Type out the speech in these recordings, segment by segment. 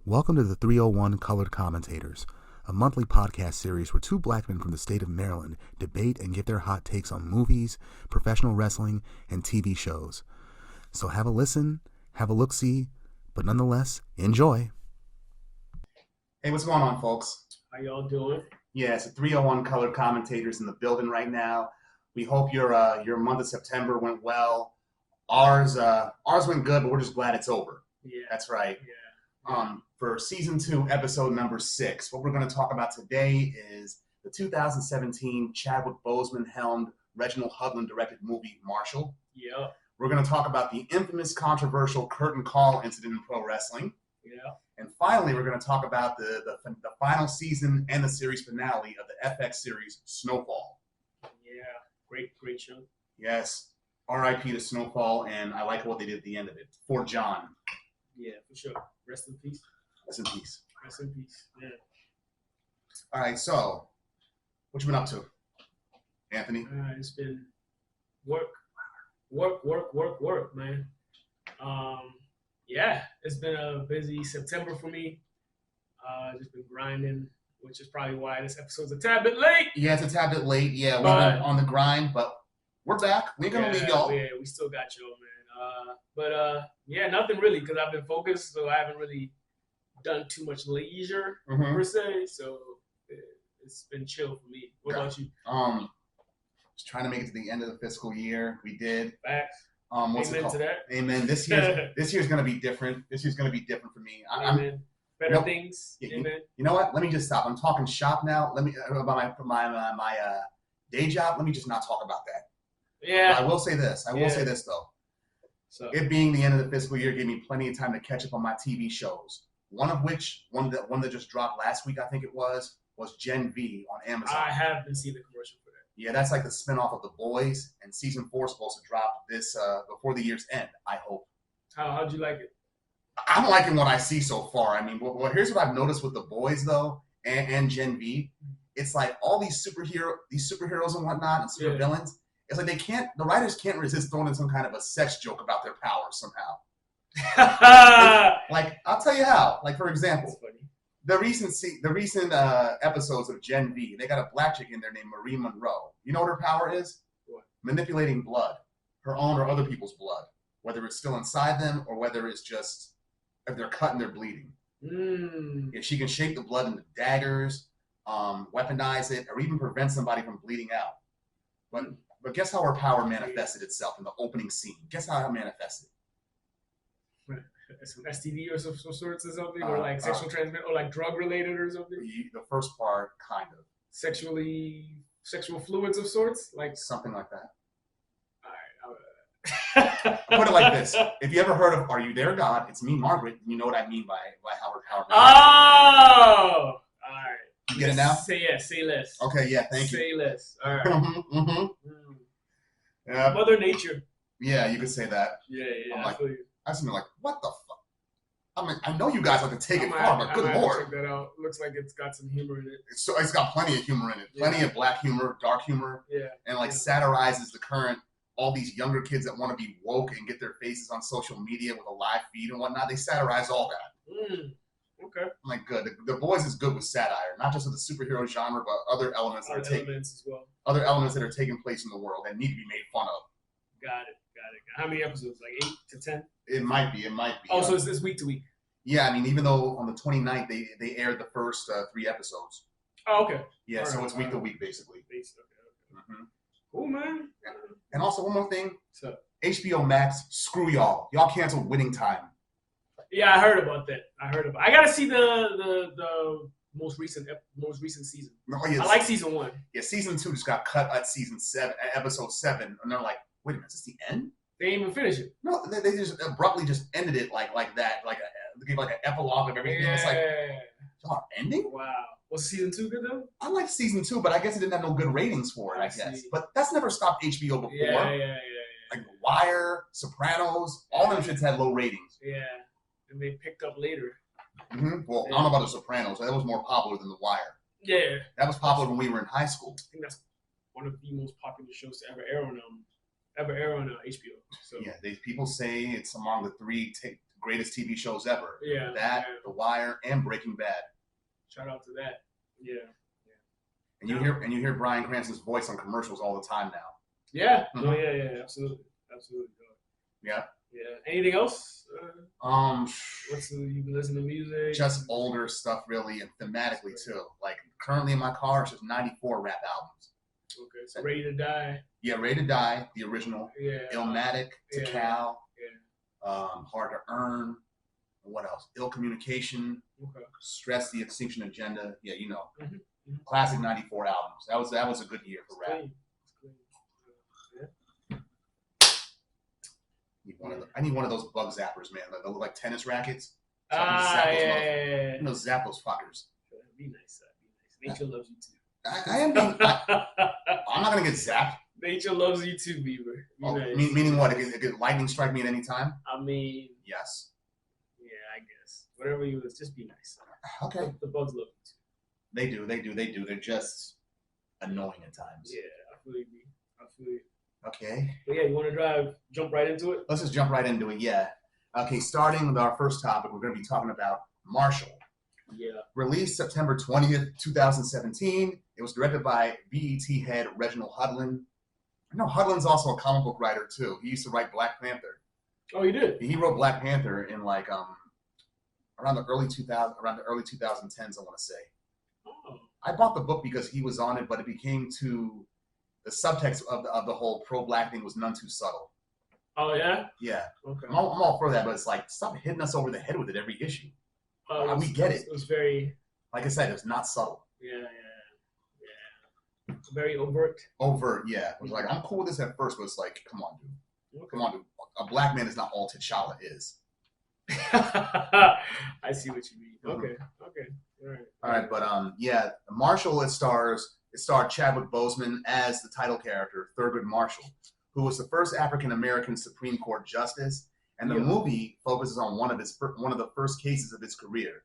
Welcome to the 301 Colored Commentators, a monthly podcast series where two black men from the state of Maryland debate and give their hot takes on movies, professional wrestling, and TV shows. So have a listen, have a look-see, but nonetheless, enjoy. Hey, what's going on, folks? How y'all doing? Yeah, it's the 301 Colored Commentators in the building right now. We hope your month of September went well. Ours went good, but we're just glad it's over. Yeah. That's right. Yeah. For season 2, episode number 6, what we're going to talk about today is the 2017 Chadwick Boseman helmed, Reginald Hudlin directed movie Marshall. Yeah. We're going to talk about the infamous controversial curtain call incident in pro wrestling. Yeah. And finally, we're going to talk about the final season and the series finale of the FX series Snowfall. Yeah. Great show. Yes. R.I.P. to Snowfall, and I like what they did at the end of it. For John. Yeah, for sure. Rest in peace. Rest in peace. Rest in peace. Yeah. All right, so what you been up to, Anthony? It's been work, man. Yeah, it's been a busy September for me. Just been grinding, which is probably why this episode's a tad bit late. Yeah, it's a tad bit late. Yeah, we've been on the grind, but we're back. We ain't gonna leave y'all. Yeah, we still got y'all, man. Yeah, nothing really, because I've been focused, so I haven't really done too much leisure per se. So it's been chill for me. What about you? Just trying to make it to the end of the fiscal year. We did. Facts. What's Amen it called? to that. Amen. This year's gonna be different. This year's gonna be different for me. Amen. Better things. Yeah, Amen. You know what? Let me just stop. I'm talking shop now. Let me about my day job. Let me just not talk about that. Yeah. But I will say this. I will say this though. So it being the end of the fiscal year gave me plenty of time to catch up on my TV shows. One that just dropped last week, I think it was Gen V on Amazon. I have been seeing the commercial for that. Yeah, that's like the spinoff of The Boys, and season 4 is supposed to drop this before the year's end, I hope. How'd you like it? I'm liking what I see so far. I mean, well, here's what I've noticed with The Boys though, and Gen V. It's like all these superheroes and whatnot and super villains. It's like the writers can't resist throwing in some kind of a sex joke about their powers somehow. Like, I'll tell you how. Like, for example, the recent episodes of Gen V, they got a black chick in there named Marie Monroe. You know what her power is? What? Manipulating blood, her own or other people's blood, whether it's still inside them or whether it's just if they're cut and they're bleeding. Yeah, she can shape the blood into daggers, weaponize it, or even prevent somebody from bleeding out. But guess how her power manifested itself in the opening scene? Guess how it manifested? Some STD or some sorts or something, or like sexual transmission, or like drug related or something. The first part, kind of. Sexual fluids of sorts, like something like that. All right. I'll put it like this: if you ever heard of "Are You There, God?" It's me, Margaret. You know what I mean by how her power. Oh, all right. You get it now? Say less. Okay, yeah, thank you. Say less. All right. Yeah. Mother Nature. Yeah, you could say that. Yeah. I just been like, what the fuck? I mean, I know you guys like to take it far, but good lord. Check that out. Looks like it's got some humor in it. It's got plenty of humor in it. Plenty of black humor, dark humor. Yeah. And satirizes all these younger kids that want to be woke and get their faces on social media with a live feed and whatnot. They satirize all that. Okay. I'm like, good. The Boys is good with satire, not just with the superhero genre, but other elements as well. Other elements that are taking place in the world that need to be made fun of. Got it. How many episodes? Like 8 to 10? It might be. Oh, so it's week to week. Yeah, I mean, even though on the 29th they aired the first 3 episodes. Oh, okay. Yeah, so it's week to week basically. Okay. Cool, man. And also one more thing. So HBO Max, screw y'all. Y'all canceled Winning Time. Yeah, I heard about that. I gotta see the most recent season. Oh, yeah, I like season 1. Yeah, season 2 just got cut at episode 7, and they're like, wait a minute, is this the end? They didn't even finish it. No, they just abruptly just ended it like that, they gave like an epilogue of everything. Yeah. It's like, y'all ending? Wow. Was season 2 good though? I like season 2, but I guess it didn't have no good ratings for it. I guess, but that's never stopped HBO before. Yeah. Like The Wire, Sopranos, all them shits had low ratings. Yeah, and they picked up later. Well, I don't know about The Sopranos. That was more popular than The Wire. Yeah. That was popular when we were in high school. I think that's one of the most popular shows to ever air on HBO. So yeah, people say it's among the greatest TV shows ever. Yeah. That, The Wire, and Breaking Bad. Shout out to that. Yeah. And you hear Bryan Cranston's voice on commercials all the time now. Yeah. No, yeah, absolutely. Yeah. Yeah. Anything else? You've been listening to music? Just older stuff, really, and thematically too. Like currently in my car, it's just 94 rap albums. Okay, so Ready to Die. Yeah, Ready to Die, the original. Yeah. Illmatic, to Cal. Yeah. Hard to Earn. What else? Ill Communication. Okay. Stress, The Extinction Agenda. Yeah, you know. Mm-hmm. Classic 94 albums. That was a good year for rap. I need one of those bug zappers, man. They look like tennis rackets. So Yeah. You know, zap those fuckers. Be nice. Nature loves you too. I'm not gonna get zapped. Nature loves you too, Beaver. Nice. Meaning what? It could lightning strike me at any time? I mean, yes. Yeah, I guess. Whatever you is, just be nice. Okay. The bugs love you too. They do. They're just annoying at times. Yeah, I feel you. Okay. But yeah, you want to jump right into it? Let's just jump right into it, yeah. Okay, starting with our first topic, we're going to be talking about Marshall. Yeah. Released September 20th, 2017. It was directed by BET head Reginald Hudlin. No, Hudlin's also a comic book writer, too. He used to write Black Panther. Oh, he did? He wrote Black Panther in, like, around the early 2010s, I want to say. Oh. I bought the book because he was on it, but it became too... The subtext of the whole pro-black thing was none too subtle. Oh, yeah? Yeah. Okay. I'm all for that, but it's like, stop hitting us over the head with it every issue. We get it. It was very... Like I said, it was not subtle. Yeah. Very overt. Overt, yeah. It was like, I'm cool with this at first, but it's like, come on, dude. Okay. Come on, dude. A black man is not all T'Challa is. I see what you mean. Okay. All right. But yeah, Marshall, it starred Chadwick Boseman as the title character, Thurgood Marshall, who was the first African-American Supreme Court justice, and the movie focuses on one of the first cases of his career,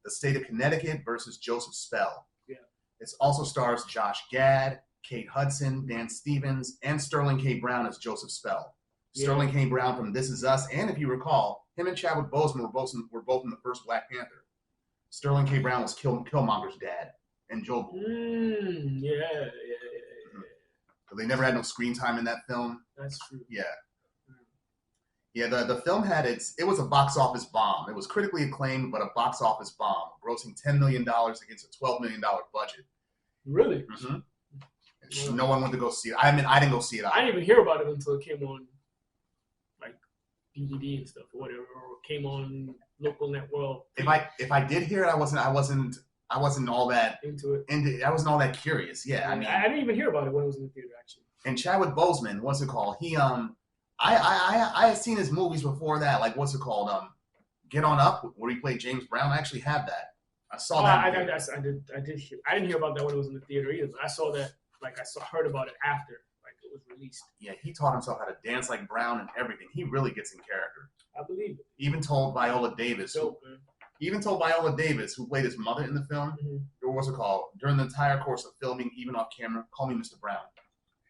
the state of Connecticut versus Joseph Spell. Yeah. It also stars Josh Gad, Kate Hudson, Dan Stevens, and Sterling K. Brown as Joseph Spell. Yeah. Sterling K. Brown from This Is Us, and if you recall, him and Chadwick Boseman were both in the first Black Panther. Sterling K. Brown was Killmonger's dad and Joel. Yeah. So they never had no screen time in that film. That's true. Yeah. Yeah, the film it was a box office bomb. It was critically acclaimed, but a box office bomb, grossing $10 million against a $12 million budget. Really? Mm-hmm. No one went to go see it. I mean, I didn't go see it either. I didn't even hear about it until it came on, like, DVD and stuff or whatever, or came on local network. If I did hear it, I wasn't all that into it. I wasn't all that curious. Yeah, I mean, I didn't even hear about it when it was in the theater actually. And Chadwick Boseman, what's it called? He I had seen his movies before that, like what's it called? Get On Up, where he played James Brown. I actually have that. I saw that. I didn't hear about that when it was in the theater either. But I saw that, heard about it after, like it was released. Yeah, he taught himself how to dance like Brown and everything. He really gets in character. I believe it. Even told Viola Davis, who played his mother in the film, or what's it called? During the entire course of filming, even off camera, call me Mr. Brown.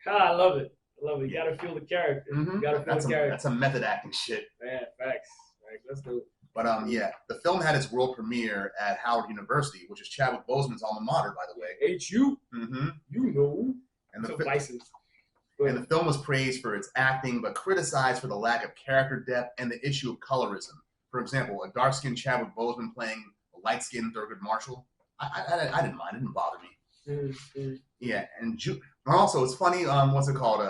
I love it. You gotta feel the character. You gotta feel the character. That's a method acting shit. Yeah, facts. Like, let's do it. But yeah, the film had its world premiere at Howard University, which is Chadwick Boseman's alma mater, by the way. HU. Mm-hmm. You know. And the film was praised for its acting, but criticized for the lack of character depth and the issue of colorism. For example, a dark-skinned Chadwick Boseman playing a light-skinned Thurgood Marshall. I didn't mind. It didn't bother me. Mm-hmm. Yeah, and also it's funny. What's it called?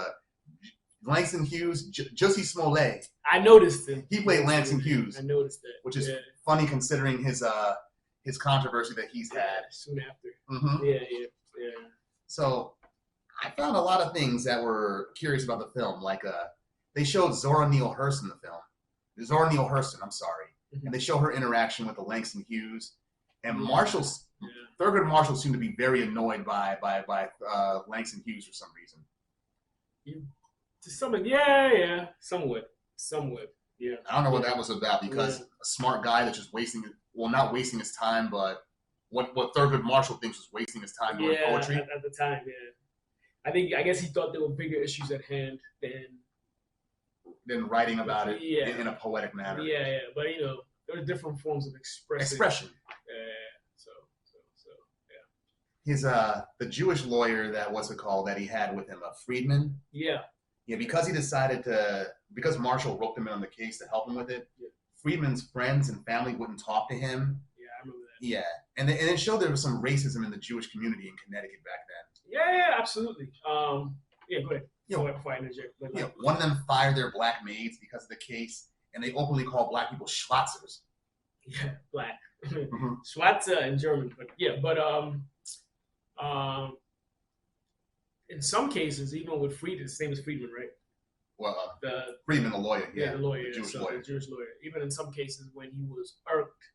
Langston Hughes, Jussie Smollett. I noticed it. He played Langston Hughes. I noticed that, which is funny considering his controversy that he's had soon after. Mm-hmm. Yeah. So I found a lot of things that were curious about the film. Like they showed Zora Neale Hurston in the film. Zora Neale Hurston, I'm sorry, and they show her interaction with the Langston Hughes and Marshall's. Thurgood Marshall seemed to be very annoyed by Langston Hughes for some reason. Somewhat. Yeah. I don't know what that was about because a smart guy that's just not wasting his time, but what Thurgood Marshall thinks was wasting his time doing poetry. At the time, yeah. I guess he thought there were bigger issues at hand than writing about it in a poetic manner. Yeah. But there are different forms of expression. So His the Jewish lawyer that he had with him, Friedman. Yeah, because he decided because Marshall roped him in on the case to help him with it. Yeah. Friedman's friends and family wouldn't talk to him. Yeah, I remember that. Yeah, and it showed there was some racism in the Jewish community in Connecticut back then. Yeah, absolutely. Yeah, go ahead. Before I interject. One of them fired their black maids because of the case, and they openly called black people Schwarzers. Yeah, black. Schwarzer in German, in some cases, even with Friedman, his name is Friedman, right? Well, Friedman, the lawyer, the lawyer, the Jewish lawyer. The Jewish lawyer. Even in some cases, when he was irked,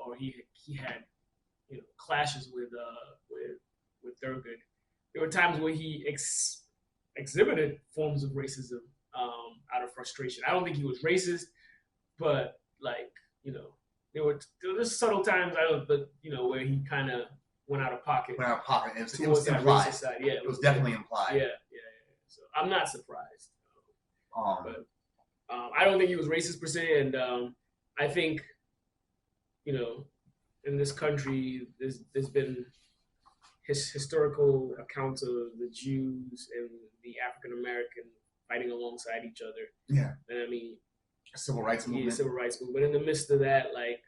or he had, clashes with Thurgood, there were times where he exhibited forms of racism out of frustration. I don't think he was racist, but there were just subtle times where he kind of went out of pocket. It was implied. Side. Yeah, it was definitely implied. Yeah. So I'm not surprised. But I don't think he was racist per se, and I think in this country there's been historical accounts of the Jews and the African American fighting alongside each other. Yeah, and I mean, civil rights movement. Yeah, civil rights movement. But in the midst of that, the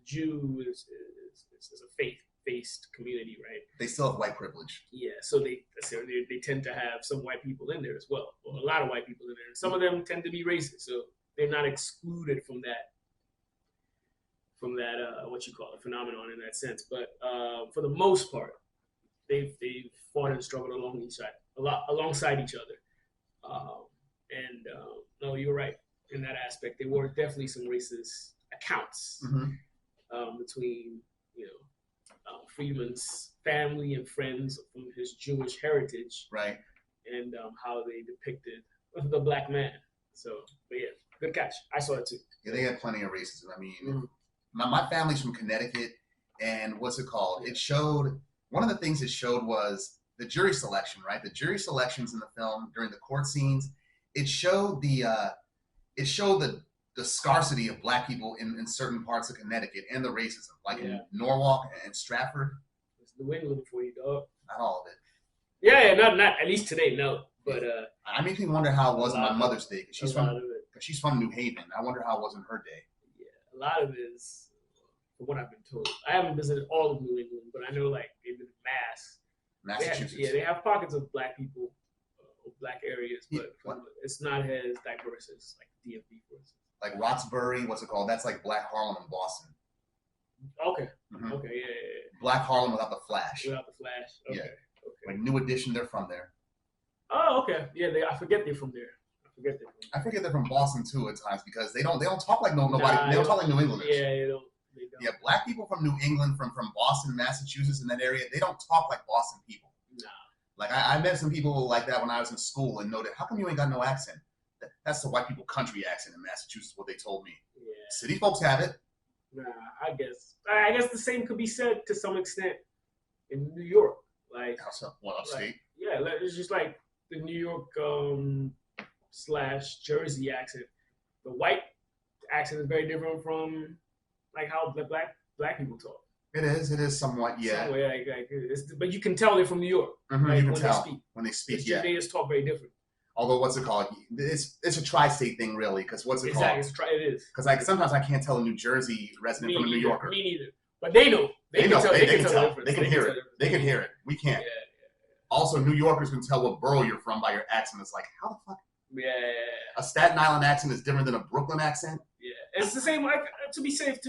Jew is a faith-based community, right? They still have white privilege. Yeah, so they tend to have some white people in there as well, or a lot of white people in there. And some of them tend to be racist, so they're not excluded from that phenomenon in that sense. But for the most part, they've fought and struggled alongside each other. No, you're right in that aspect. There were definitely some racist accounts between Friedman's family and friends from his Jewish heritage, right? And how they depicted the black man. So, but yeah, good catch. I saw it too. Yeah, they had plenty of racism. I mean, my family's from Connecticut, and what's it called? It showed, one of the things it showed was the jury selection, right? The jury selections in the film during the court scenes. It showed the scarcity of black people in certain parts of Connecticut and the racism, like in Norwalk and Stratford. It's New England for you, dog. Not all of it. Yeah, not at least today, no. But I makes me wonder how it was on my mother's day, because she's from New Haven. I wonder how it was on her day. Yeah, a lot of it is, from what I've been told. I haven't visited all of New England, but I know even Massachusetts. They have pockets of black people, black areas, but it's not as diverse as like DMV, for instance. Like Roxbury, what's it called? That's like Black Harlem in Boston. Okay. Okay. Yeah. Black Harlem without the flash. Without the flash. Okay. Yeah. Okay. Like New Edition, they're from there. Oh, okay. Yeah, I forget they're from there. I forget they're from Boston too at times, because they don't talk like nobody. They don't talk like New Englanders. Yeah, they don't. Yeah, black people from New England, from Boston, Massachusetts, in that area, they don't talk like Boston people. Nah. Like I met some people like that when I was in school, and noted, how come you ain't got no accent? That's the white people country accent in Massachusetts, what they told me. Yeah. City folks have it. Nah, I guess the same could be said to some extent in New York. Like, upstate? Yeah, it's just like the New York / Jersey accent. The white accent is very different from like how the black people talk. It is somewhat, yeah. But you can tell they're from New York. Right? You can tell when they speak. They just talk very different. Although, what's it called? It's a tri-state thing, really, because what's it called? It is. Because like sometimes I can't tell a New Jersey resident from a New Yorker. Me neither. But they know. They can tell. They can tell. They can hear it. They can hear it. We can't. Yeah. Also, New Yorkers can tell what borough you're from by your accent. It's like, how the fuck? Yeah. A Staten Island accent is different than a Brooklyn accent. Yeah, it's the same. Like, to be fair, it's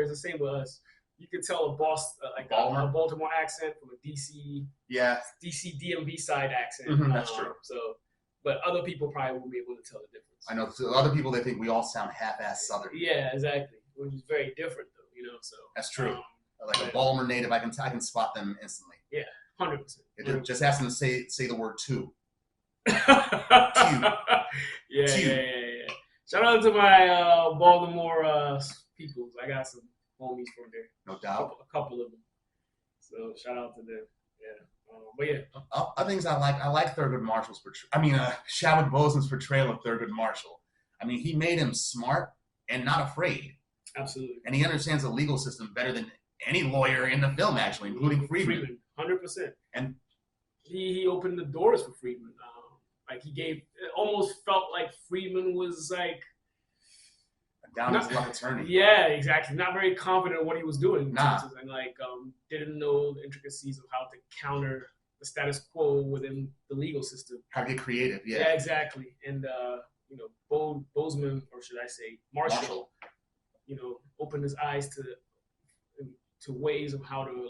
the same with us. You can tell a Baltimore accent from a DC. Yeah. DC DMV side accent. That's true. So, but other people probably won't be able to tell the difference. I know. So other people, they think we all sound half-ass Southern. Yeah, exactly. Which is very different, though. So that's true. Like a Baltimore native, I can spot them instantly. Yeah, 100%. Just ask them to say the word two. Yeah. Shout out to my Baltimore peoples. I got some homies from there. No doubt. A couple of them. So shout out to them. Yeah. But yeah. Other things I like Thurgood Marshall's Chadwick Boseman's portrayal of Thurgood Marshall. I mean, he made him smart and not afraid. Absolutely. And he understands the legal system better than any lawyer in the film, actually, including Friedman. 100%. And he opened the doors for Friedman. Like it almost felt like Friedman was like down his luck attorney. Yeah, exactly. Not very confident in what he was doing. Nah. And didn't know the intricacies of how to counter the status quo within the legal system. How to get creative, yeah. Yeah, exactly. And Boseman, or should I say Marshall, opened his eyes to ways of how to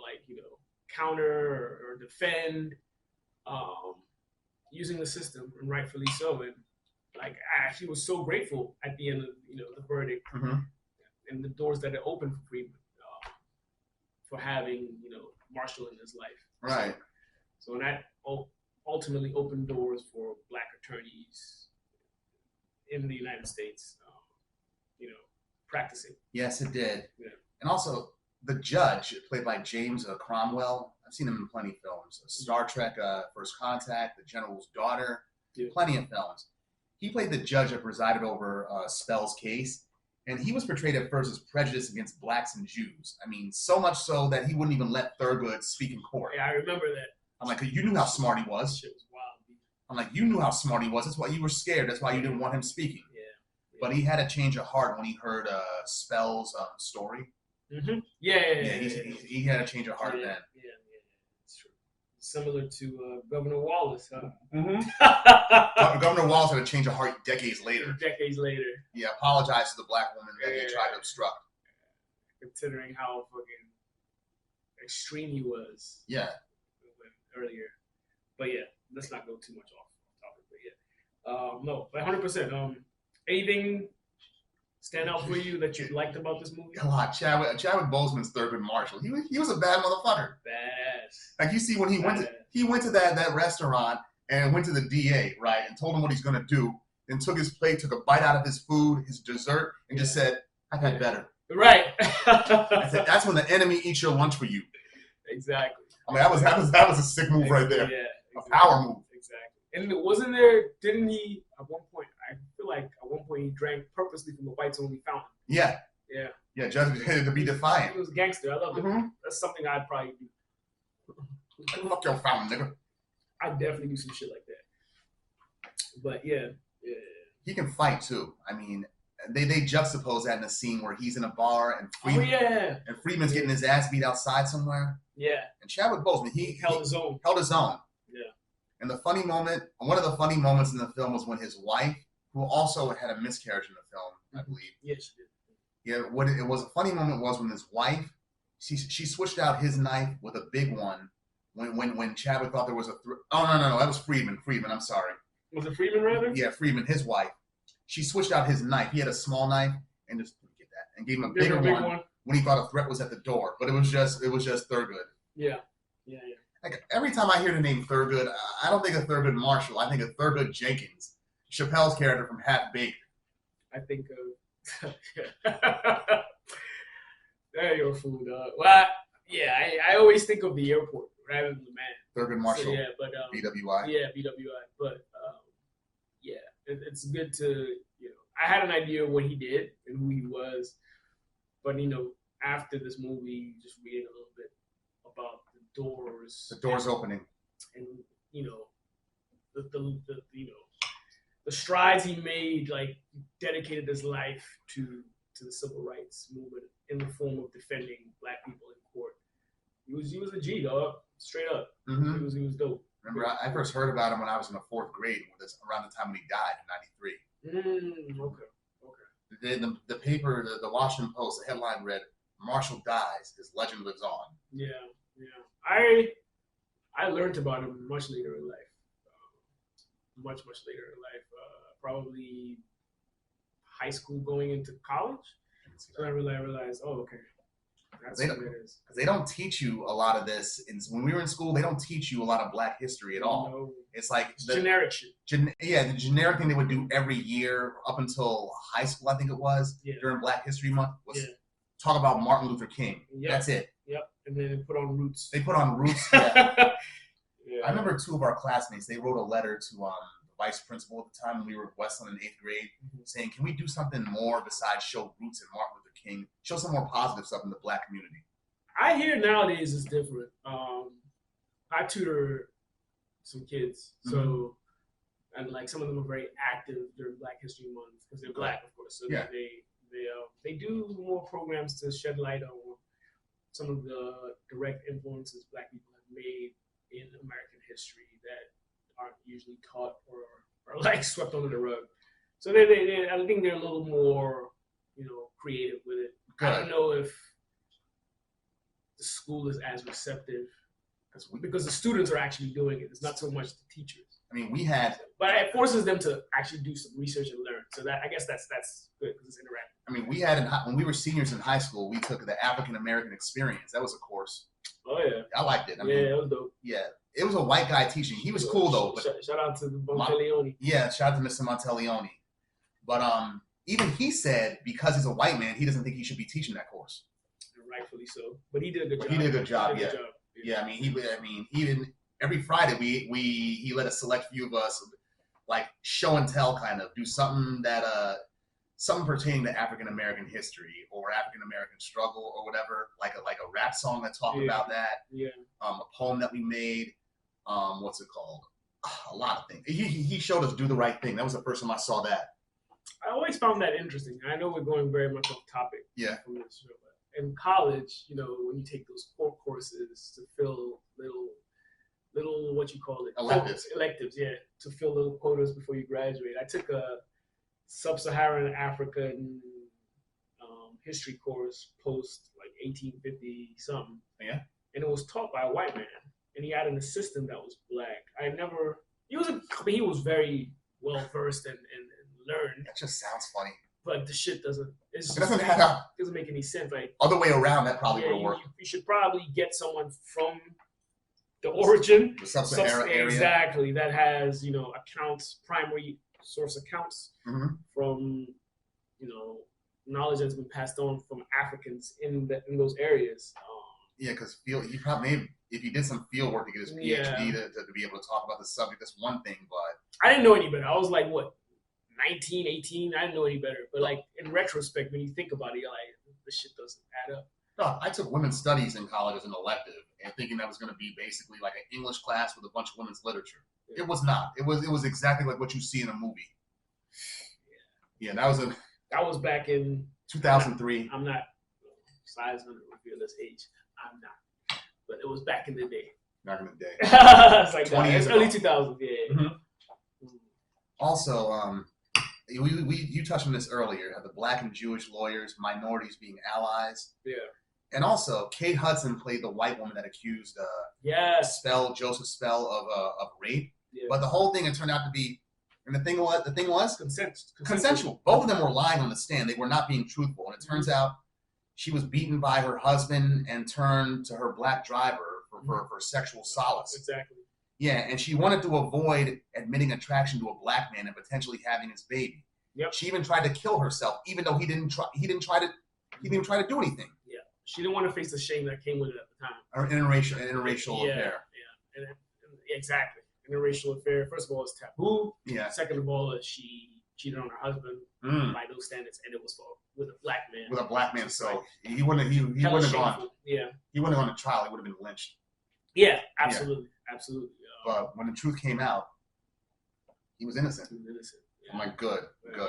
counter or defend using the system, and rightfully so. And he was so grateful at the end of the verdict and the doors that it opened for Friedman for having Marshall in his life. Right. So that ultimately opened doors for Black attorneys in the United States, practicing. Yes, it did. Yeah. And also, the judge, played by James Cromwell, I've seen him in plenty of films. Star Trek, First Contact, The General's Daughter, plenty of films. He played the judge that presided over Spell's case, and he was portrayed at first as prejudiced against blacks and Jews. I mean, so much so that he wouldn't even let Thurgood speak in court. Yeah, I remember that. I'm like, you knew how smart he was. Shit was wild. I'm like, you knew how smart he was. That's why you were scared. That's why you didn't want him speaking. Yeah. But he had a change of heart when he heard Spell's story. Mm-hmm. He had a change of heart then. Yeah, it's true. Similar to Governor Wallace, huh? Mm-hmm. Governor Wallace had a change of heart decades later. Yeah, apologized to the black woman that he tried to obstruct. Considering how fucking extreme he was. Yeah. Earlier. But yeah, let's not go too much off topic. But yeah. No, 100%. Anything stand out for you that you liked about this movie? A lot. Chadwick Boseman's Thurgood Marshall. He was a bad motherfucker. Badass. Like you see when he went to that restaurant and went to the DA, right, and told him what he's gonna do, and took his plate, took a bite out of his food, his dessert, and just said, I've had better. Right. I said, that's when the enemy eats your lunch for you. Exactly. I mean, that was a sick move right there. Yeah. Exactly. A power move. Exactly. And didn't he, at one point, I feel like at one point he drank purposely from the whites only fountain. Yeah. Yeah. Yeah, just to be defiant. He was a gangster. I love it. That's something I'd probably do. Fuck your fountain, nigga. I'd definitely do some shit like that. But yeah. He can fight too. I mean, they juxtapose that in a scene where he's in a bar and Friedman's getting his ass beat outside somewhere. Yeah. And Chadwick Boseman, he held his own. Yeah. And one of the funny moments in the film was when his wife, who also had a miscarriage in the film, I believe. Yes, she did. Yeah, what it was a funny moment was when his wife, she switched out his knife with a big one when Chadwick thought there was a no, that was Friedman, I'm sorry. Was it Friedman rather? Yeah, Friedman, his wife. She switched out his knife. He had a small knife and just get that and gave him a bigger one when he thought a threat was at the door. But it was just Thurgood. Yeah. Like every time I hear the name Thurgood, I don't think of Thurgood Marshall. I think of Thurgood Jenkins, Chappelle's character from Half Baked. I think of there you're a fool, dog. Well, I always think of the airport rather than the man. Thurgood Marshall. So, yeah, but BWI. Yeah, BWI. But it's good to I had an idea of what he did and who he was, but after this movie, just reading a little bit about the doors opening, and the strides he made, like dedicated his life to the civil rights movement in the form of defending black people in court. He was a G, dog, straight up. Mm-hmm. He was dope. Remember, I first heard about him when I was in the 4th grade, around the time when he died in '93. Okay. The paper, the Washington Post, the headline read, "Marshall dies, his legend lives on." Yeah. I learned about him much later in life. Much later in life. Probably high school going into college. So I realized, okay. That's what it is. Because they don't teach you a lot of this. When we were in school, they don't teach you a lot of black history at all. No. It's like generic shit. The generic thing they would do every year up until high school, I think it was, during Black History Month, was talk about Martin Luther King. Yep. That's it. Yep. And then they put on Roots. Yeah. I remember 2 of our classmates, they wrote a letter to the vice principal at the time when we were at Westland in 8th grade, saying, can we do something more besides show roots in Martin Luther King, show some more positive stuff in the Black community? I hear nowadays it's different. I tutor some kids, so and like some of them are very active during Black History Month because they're Black, of course. So they do more programs to shed light on some of the direct influences Black people have made in American history that aren't usually taught or like swept under the rug. So they I think they're a little more, creative with it. Good. I don't know if the school is as receptive because the students are actually doing it. It's not so much the teachers. I mean, but it forces them to actually do some research and learn. So that I guess that's good because it's interactive. I mean, when we were seniors in high school, we took the African American Experience. That was a course. Oh yeah, I liked it. I mean, it was dope. Yeah, it was a white guy teaching. He was cool though. But shout out to Monteleone. Yeah, shout out to Mr. Monteleone. But even he said because he's a white man, he doesn't think he should be teaching that course. Rightfully so, but he did a good job. He did a good job. Yeah. I mean, even every Friday he let a select few of us like show and tell, kind of do something that something pertaining to African American history or African American struggle or whatever, like a rap song that talked about that. Yeah. A poem that we made. What's it called? A lot of things. He showed us Do the Right Thing. That was the first time I saw that. I always found that interesting. I know we're going very much off topic. Yeah. From this show, but in college, when you take those core courses to fill little what you call it electives, yeah, to fill little quotas before you graduate. I took a Sub-Saharan African history course post like 1850 something. Yeah. And it was taught by a white man, and he had an assistant that was Black. He was very well versed and learned. That just sounds funny. But the shit doesn't make any sense. Like other way around, that probably would work. You should probably get someone from the origin, the Sub-Saharan area, exactly, that has accounts, primary source accounts from knowledge that's been passed on from Africans in those areas. Yeah, because he probably if he did some field work to get his PhD to be able to talk about the subject, that's one thing. But I didn't know any better. I was like, what, 19, 18? I didn't know any better. But like in retrospect, when you think about it, you're like, this shit doesn't add up. No, I took women's studies in college as an elective, and thinking that was going to be basically like an English class with a bunch of women's literature. Yeah. It was not. It was exactly like what you see in a movie. Yeah, that was back in 2003. I'm not size 100 reveal this age. I'm not. But it was back in the day. Back in the day. It's like 20 years ago. Early 2000s, yeah. Mm-hmm. Also, you touched on this earlier, the Black and Jewish lawyers, minorities being allies. Yeah. And also, Kate Hudson played the white woman that accused Joseph Spell of rape. Yeah. But the whole thing, it turned out to be, and the thing was consensual. Both of them were lying on the stand. They were not being truthful. And it turns out she was beaten by her husband and turned to her Black driver for sexual solace. Exactly. Yeah, and she wanted to avoid admitting attraction to a Black man and potentially having his baby. Yep. She even tried to kill herself, even though he didn't try to do anything. Yeah. She didn't want to face the shame that came with it at the time. Or interracial affair. Yeah. Exactly. Interracial affair. First of all, it's taboo. Yeah. Second of all, she cheated on her husband by those standards, and it was with a Black man. With a Black man, so he wouldn't have gone. Yeah. He wouldn't have gone to trial. He would have been lynched. Yeah, absolutely, absolutely. But when the truth came out, he was innocent. He was innocent. Yeah. I'm like, good. Yeah.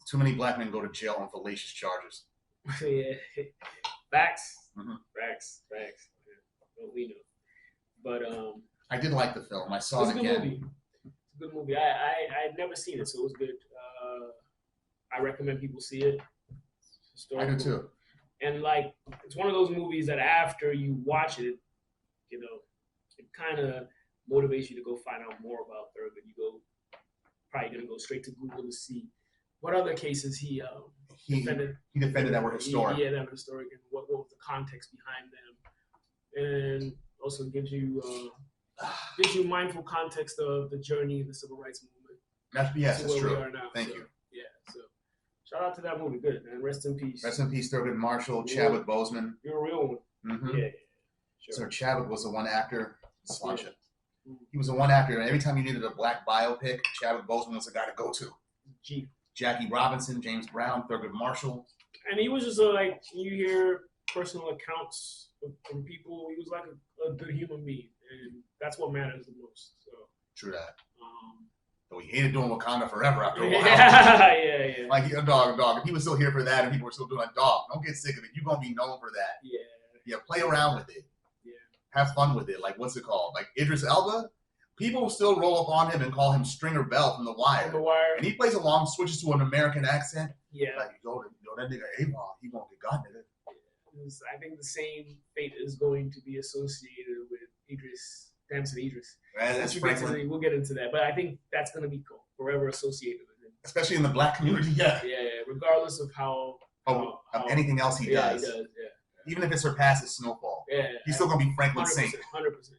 Too many Black men go to jail on fallacious charges. Yeah. Facts. Facts. Well, we know. But I did like the film. I saw it again. It's a good movie. I'd never seen it, so it was good. I recommend people see it. I do too. And like, it's one of those movies that after you watch it, it kind of motivates you to go find out more about Thurgood. You probably gonna go straight to Google to see what other cases he defended. He defended that were historic. Yeah, that were historic, and what was the context behind them, and also gives you mindful context of the journey of the civil rights movement. That's true. Thank you. Yeah, so shout out to that movie. Good, man. Rest in peace. Rest in peace, Thurgood Marshall, Chadwick Boseman. You're a real one. Mm-hmm. Yeah. Sure. So Chadwick was the one actor. Sponge it. He was the one actor. Every time you needed a black biopic, Chadwick Boseman was the guy to go to. Jackie Robinson, James Brown, Thurgood Marshall. And he was just like, you hear personal accounts from people. He was like a good human being, and that's what matters the most. So true that. Though he hated doing Wakanda Forever after a while. Yeah. Like a dog. If he was still here for that, and people were still doing a dog, don't get sick of it. You're gonna be known for that. Yeah. Play around with it. Yeah. Have fun with it. Like what's it called? Like Idris Elba. People still roll up on him and call him Stringer Bell from The Wire. And he plays along, switches to an American accent. Yeah. Like, yo, that nigga Avon, he won't get got, nigga. I think the same fate is going to be associated with Idris, Damson Idris. That's we'll get into that. But I think that's going to be forever associated with him. Especially in the black community, yeah. Yeah, regardless of how anything else he does. He does, Even if it surpasses Snowfall. Yeah. He's still going to be Franklin 100%, Saint. 100%.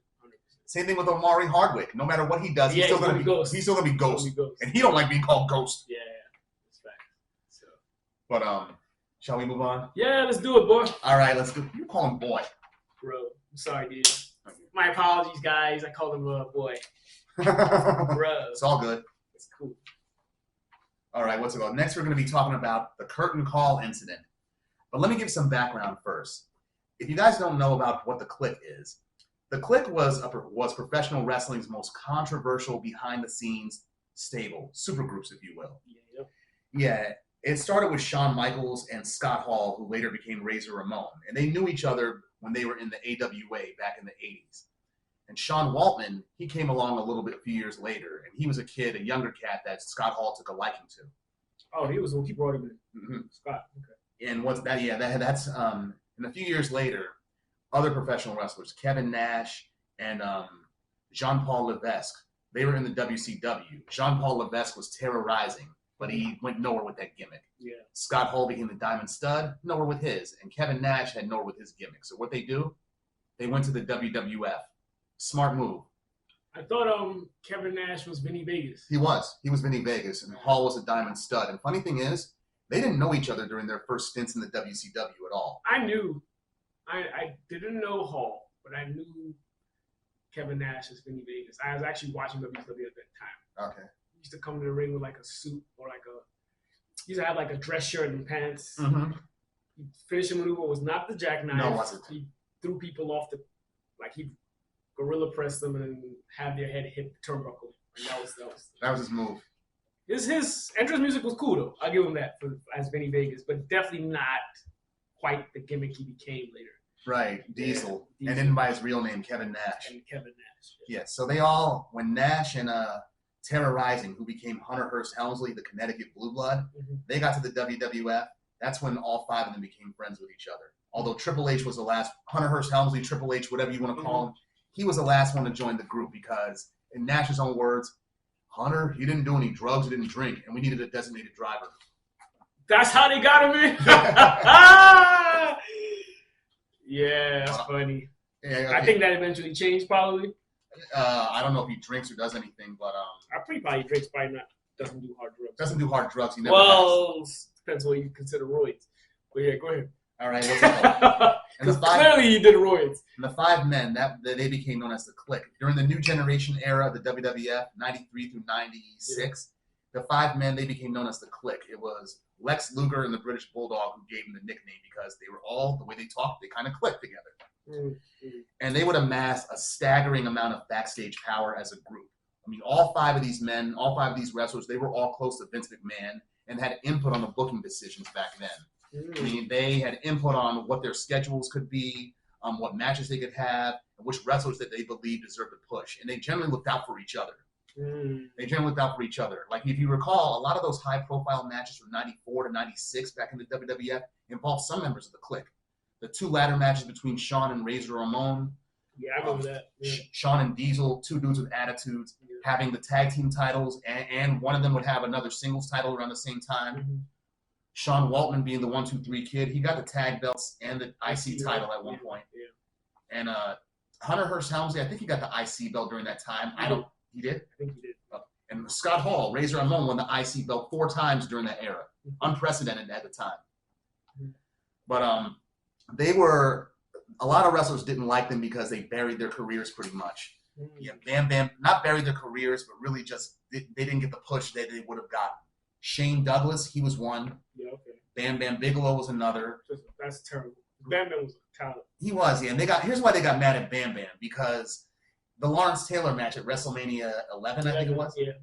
Same thing with Omari Hardwick. No matter what he does, he's still going to be Ghost. He's still going to be Ghost. And he don't like being called Ghost. Yeah. That's fact. So. But, shall we move on? Yeah, let's do it, boy. All right, let's do it. You call him boy. Bro, I'm sorry, dude. My apologies, guys. I called him a boy. Bro. It's all good. It's cool. All right, what's it called? Next, we're going to be talking about the curtain call incident. But let me give some background first. If you guys don't know about what the Kliq is, the Kliq was professional wrestling's most controversial behind-the-scenes stable, supergroups, if you will. Yeah, it started with Shawn Michaels and Scott Hall, who later became Razor Ramon. And they knew each other when they were in the AWA back in the 80s. And Sean Waltman, he came along a few years later, and he was a younger cat that Scott Hall took a liking to. Oh, he brought him in. Mm-hmm. Scott, okay. And what's that? Yeah, that's and a few years later, other professional wrestlers, Kevin Nash and Jean-Paul Levesque, they were in the WCW. Jean-Paul Levesque was terrorizing, but he went nowhere with that gimmick. Yeah. Scott Hall became the Diamond Stud, nowhere with his. And Kevin Nash had nowhere with his gimmick. So what they do, they went to the WWF. Smart move. I thought Kevin Nash was Vinny Vegas. He was. He was Vinny Vegas, and Hall was a Diamond Stud. And funny thing is, they didn't know each other during their first stints in the WCW at all. I knew. I didn't know Hall, but I knew Kevin Nash as Vinny Vegas. I was actually watching WCW at that time. Okay. He used to come to the ring with like a suit or he used to have like a dress shirt and pants. Mm-hmm. Finishing maneuver was not the jackknife. No, it wasn't. He threw people off he gorilla pressed them and have their head hit the turnbuckle. And that was his move. His entrance music was cool though. I'll give him that as Vinny Vegas, but definitely not quite the gimmick he became later. Right, Diesel. And then by his real name, Kevin Nash. And Kevin Nash. Yeah, so they all, when Nash and Terrorizing, who became Hunter Hearst Helmsley, the Connecticut Blue Blood, they got to the WWF. That's when all five of them became friends with each other. Although Triple H was the last, Hunter Hearst Helmsley, Triple H, whatever you want to call him, he was the last one to join the group because, in Nash's own words, Hunter, he didn't do any drugs, he didn't drink, and we needed a designated driver. That's how they got him in? Yeah, that's funny. Yeah, okay. I think that eventually changed, probably. I don't know if he drinks or does anything, but I pretty probably drinks, probably not. Doesn't do hard drugs. Doesn't do hard drugs. He never has. Depends what you consider roids. But yeah, go ahead. All right, what's it Because clearly he did roids. And the five men that they became known as the Kliq during the New Generation era of the WWF, 93 through 96. The five men, they became known as the Kliq. It was Lex Luger and the British Bulldog who gave them the nickname because they were all, the way they talked, they kind of clicked together. Mm-hmm. And they would amass a staggering amount of backstage power as a group. I mean, all five of these men, all five of these wrestlers, they were all close to Vince McMahon and had input on the booking decisions back then. Mm-hmm. I mean, they had input on what their schedules could be, what matches they could have, and which wrestlers that they believed deserved a push. And they generally looked out for each other. They generally looked out for each other. Like, if you recall, a lot of those high-profile matches from 94 to 96 back in the WWF involved some members of the Kliq. The two ladder matches between Shawn and Razor Ramon. Yeah, I remember that. Yeah. Shawn and Diesel, two dudes with attitudes, having the tag team titles, and one of them would have another singles title around the same time. Mm-hmm. Sean Waltman being the 1-2-3 kid. He got the tag belts and the IC title at one point. Yeah. And Hunter Hearst Helmsley, I think he got the IC belt during that time. He did? I think he did. And Scott Hall, Razor Ramon, won the IC belt 4 times during that era. Unprecedented at the time. But they were, a lot of wrestlers didn't like them because they buried their careers pretty much. Yeah, Bam Bam, not buried their careers, but really just, they didn't get the push that they would have gotten. Shane Douglas, he was one. Yeah, okay. Bam Bam Bigelow was another. That's terrible. Bam Bam was a talent. He was, yeah. And here's why they got mad at Bam Bam, because the Lawrence Taylor match at WrestleMania 11, I think it was. Yeah.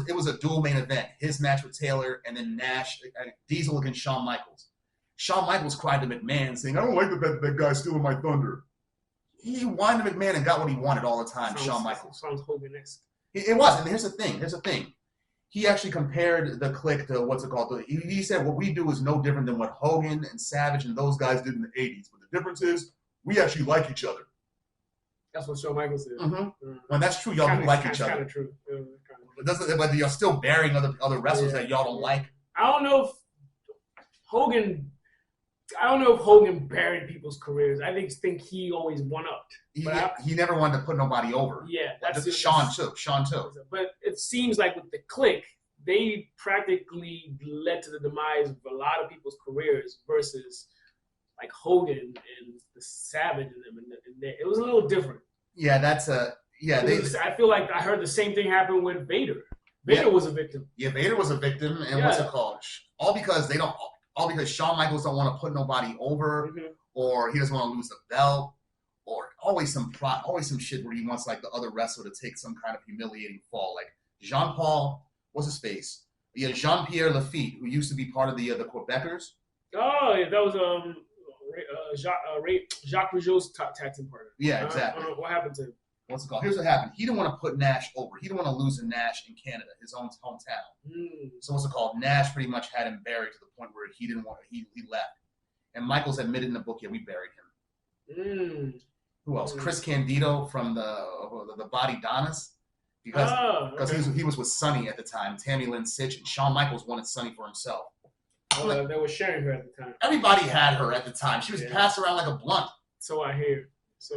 It was a dual main event. His match with Taylor and then Nash, Diesel against Shawn Michaels. Shawn Michaels cried to McMahon saying, I don't like that guy's stealing my thunder. He whined to McMahon and got what he wanted all the time, Shawn Michaels. Sounds Hogan-esque. It was. And here's the thing. He actually compared the Kliq to what's it called? He said what we do is no different than what Hogan and Savage and those guys did in the 80s. But the difference is we actually like each other. That's what Shawn Michaels said. Mm-hmm. When that's true, y'all do like each other. Kind of true. But you're still burying other wrestlers that y'all don't like. I don't know if Hogan buried people's careers. I think he always one-upped. He never wanted to put nobody over. Yeah, that's Shawn too. But it seems like with the Kliq, they practically led to the demise of a lot of people's careers versus like Hogan and the Savage and them. And it was a little different. Yeah, I feel like I heard the same thing happen with Vader. Vader was a victim. Yeah, Vader was a victim, and what's it called? All because Shawn Michaels don't want to put nobody over, or he doesn't want to lose the belt, or always some shit where he wants like the other wrestler to take some kind of humiliating fall. Like Jean-Paul, what's his face? Yeah, Jean-Pierre Lafitte, who used to be part of the Quebecers. Oh, yeah, that was Jacques Rougeau's tag team partner. Yeah, exactly. What happened to him? What's it called? Here's what happened. He didn't want to put Nash over. He didn't want to lose to Nash in Canada, his own hometown. So what's it called? Nash pretty much had him buried to the point where he didn't want. He left. And Michaels admitted in the book, yeah, we buried him. Who else? Chris Candido from the Body Donnas, because he was with Sonny at the time. Tammy Lynn Sitch and Shawn Michaels wanted Sonny for himself. They were sharing her at the time. Everybody had her at the time. She was passed around like a blunt. So I hear.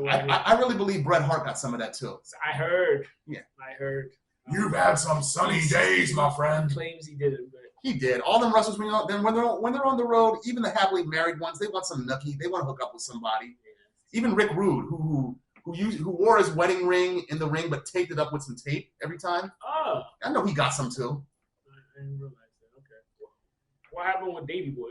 I really believe Bret Hart got some of that too. I heard. Yeah. I heard. You've had some sunny days, my friend. Claims he didn't, but he did. All them wrestlers, when they're on the road, even the happily married ones, they want some nookie. They want to hook up with somebody. Even Rick Rude, who wore his wedding ring in the ring but taped it up with some tape every time. Oh. I know he got some too. I didn't realize that. Okay. What happened with Davey Boy?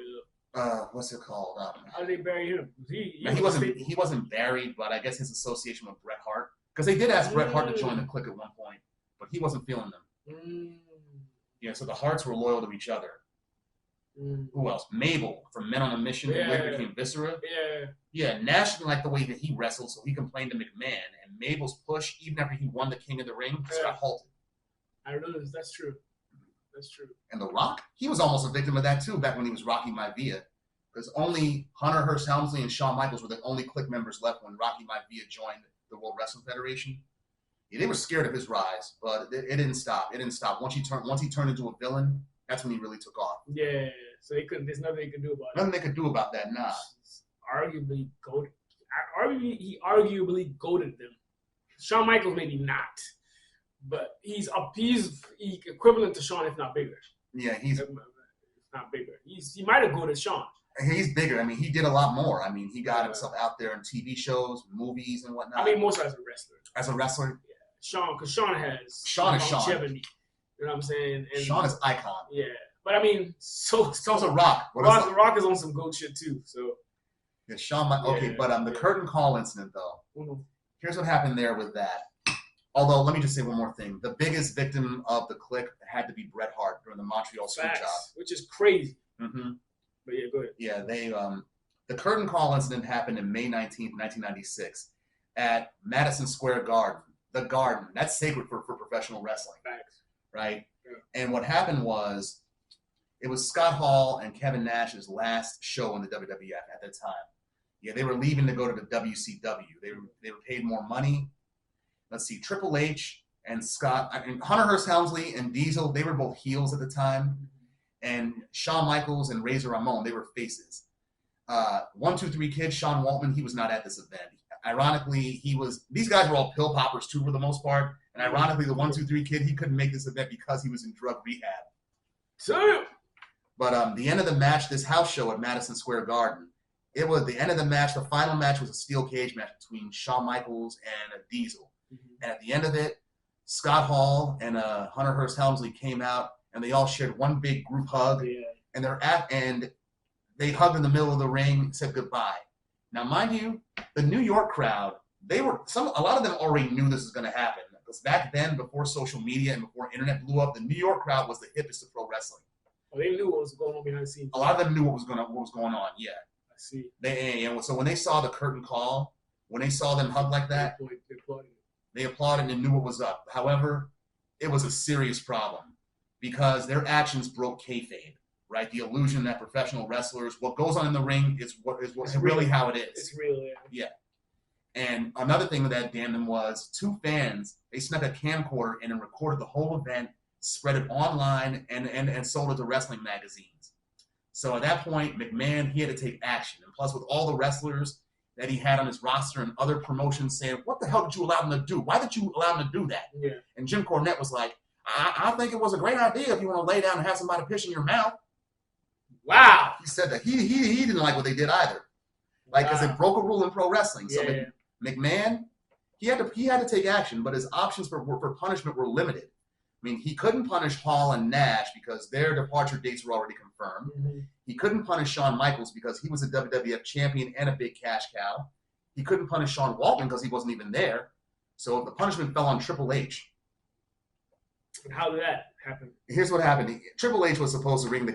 What's it called? How did they bury him? He wasn't buried, but I guess his association with Bret Hart, because they did ask Bret Hart to join the Kliq at one point, but he wasn't feeling them. Yeah, so the Harts were loyal to each other. Who else? Mabel from Men on a Mission, who later became Viscera. Yeah, Nash didn't like the way that he wrestled, so he complained to McMahon, and Mabel's push, even after he won the King of the Ring, just got halted. I don't know. That's true. That's true. And The Rock, he was almost a victim of that too back when he was Rocky Maivia, because only Hunter Hearst Helmsley and Shawn Michaels were the only Kliq members left when Rocky Maivia joined the World Wrestling Federation. Yeah, they were scared of his rise, but it didn't stop. It didn't stop. Once he turned into a villain, that's when he really took off. Yeah. So there's nothing they could do about it. Nothing they could do about that. Nah. Arguably goated. He arguably goated them. Shawn Michaels maybe not. But he's equivalent to Shawn, if not bigger. Yeah, he's not bigger. He might have goated Shawn. He's bigger. I mean, he did a lot more. I mean, he got himself out there in TV shows, movies, and whatnot. I mean, more so as a wrestler. As a wrestler? Yeah. Shawn, because Shawn is Shawn. You know what I'm saying? And Shawn is icon. Yeah. But I mean, so's a Rock. The Rock is on some goat shit too. So. Yeah, Shawn. Okay, but the curtain call incident though. Here's what happened there with that. Although, let me just say one more thing. The biggest victim of the Kliq had to be Bret Hart during the Montreal Screwjob. Which is crazy. Mm-hmm. But yeah, go ahead. Yeah, the curtain call incident happened in May 19th, 1996 at Madison Square Garden. The Garden. That's sacred for professional wrestling. Facts. Right? Yeah. And what happened was, it was Scott Hall and Kevin Nash's last show in the WWF at that time. Yeah, they were leaving to go to the WCW. They were paid more money. Let's see, Triple H and Hunter Hearst Helmsley and Diesel, they were both heels at the time. And Shawn Michaels and Razor Ramon, they were faces. 1, 2, 3 Kid, Sean Waltman, he was not at this event. Ironically, these guys were all pill poppers too for the most part. And ironically, the 1, 2, 3 Kid, he couldn't make this event because he was in drug rehab. So, but the end of the match, this house show at Madison Square Garden, it was the end of the match. The final match was a steel cage match between Shawn Michaels and Diesel. And at the end of it, Scott Hall and Hunter Hearst Helmsley came out, and they all shared one big group hug. Yeah. And they hugged in the middle of the ring, said goodbye. Now, mind you, the New York crowd, a lot of them already knew this was going to happen. Because back then, before social media and before internet blew up, the New York crowd was the hippest of pro wrestling. Oh, they knew what was going on behind the scenes. A lot of them knew what was going on. Yeah. I see. So when they saw the curtain call, when they saw them hug like that, they applauded and knew what was up. However, it was a serious problem because their actions broke kayfabe, right? The illusion that professional wrestlers, what goes on in the ring is really how it is. It's real, yeah. And another thing that damned them was two fans, they snuck a camcorder in and recorded the whole event, spread it online, and sold it to wrestling magazines. So at that point, McMahon, he had to take action. And plus, with all the wrestlers that he had on his roster and other promotions saying, what the hell did you allow them to do? Why did you allow them to do that? Yeah. And Jim Cornette was like, I think it was a great idea if you want to lay down and have somebody piss in your mouth. Wow. He said that. He didn't like what they did either. Like, because it broke a rule in pro wrestling. So McMahon, he had to take action, but his options for punishment were limited. I mean, he couldn't punish Hall and Nash because their departure dates were already confirmed. Mm-hmm. He couldn't punish Shawn Michaels because he was a WWF champion and a big cash cow. He couldn't punish Sean Waltman because he wasn't even there. So the punishment fell on Triple H. And how did that happen? Here's what happened. Triple H was supposed to win the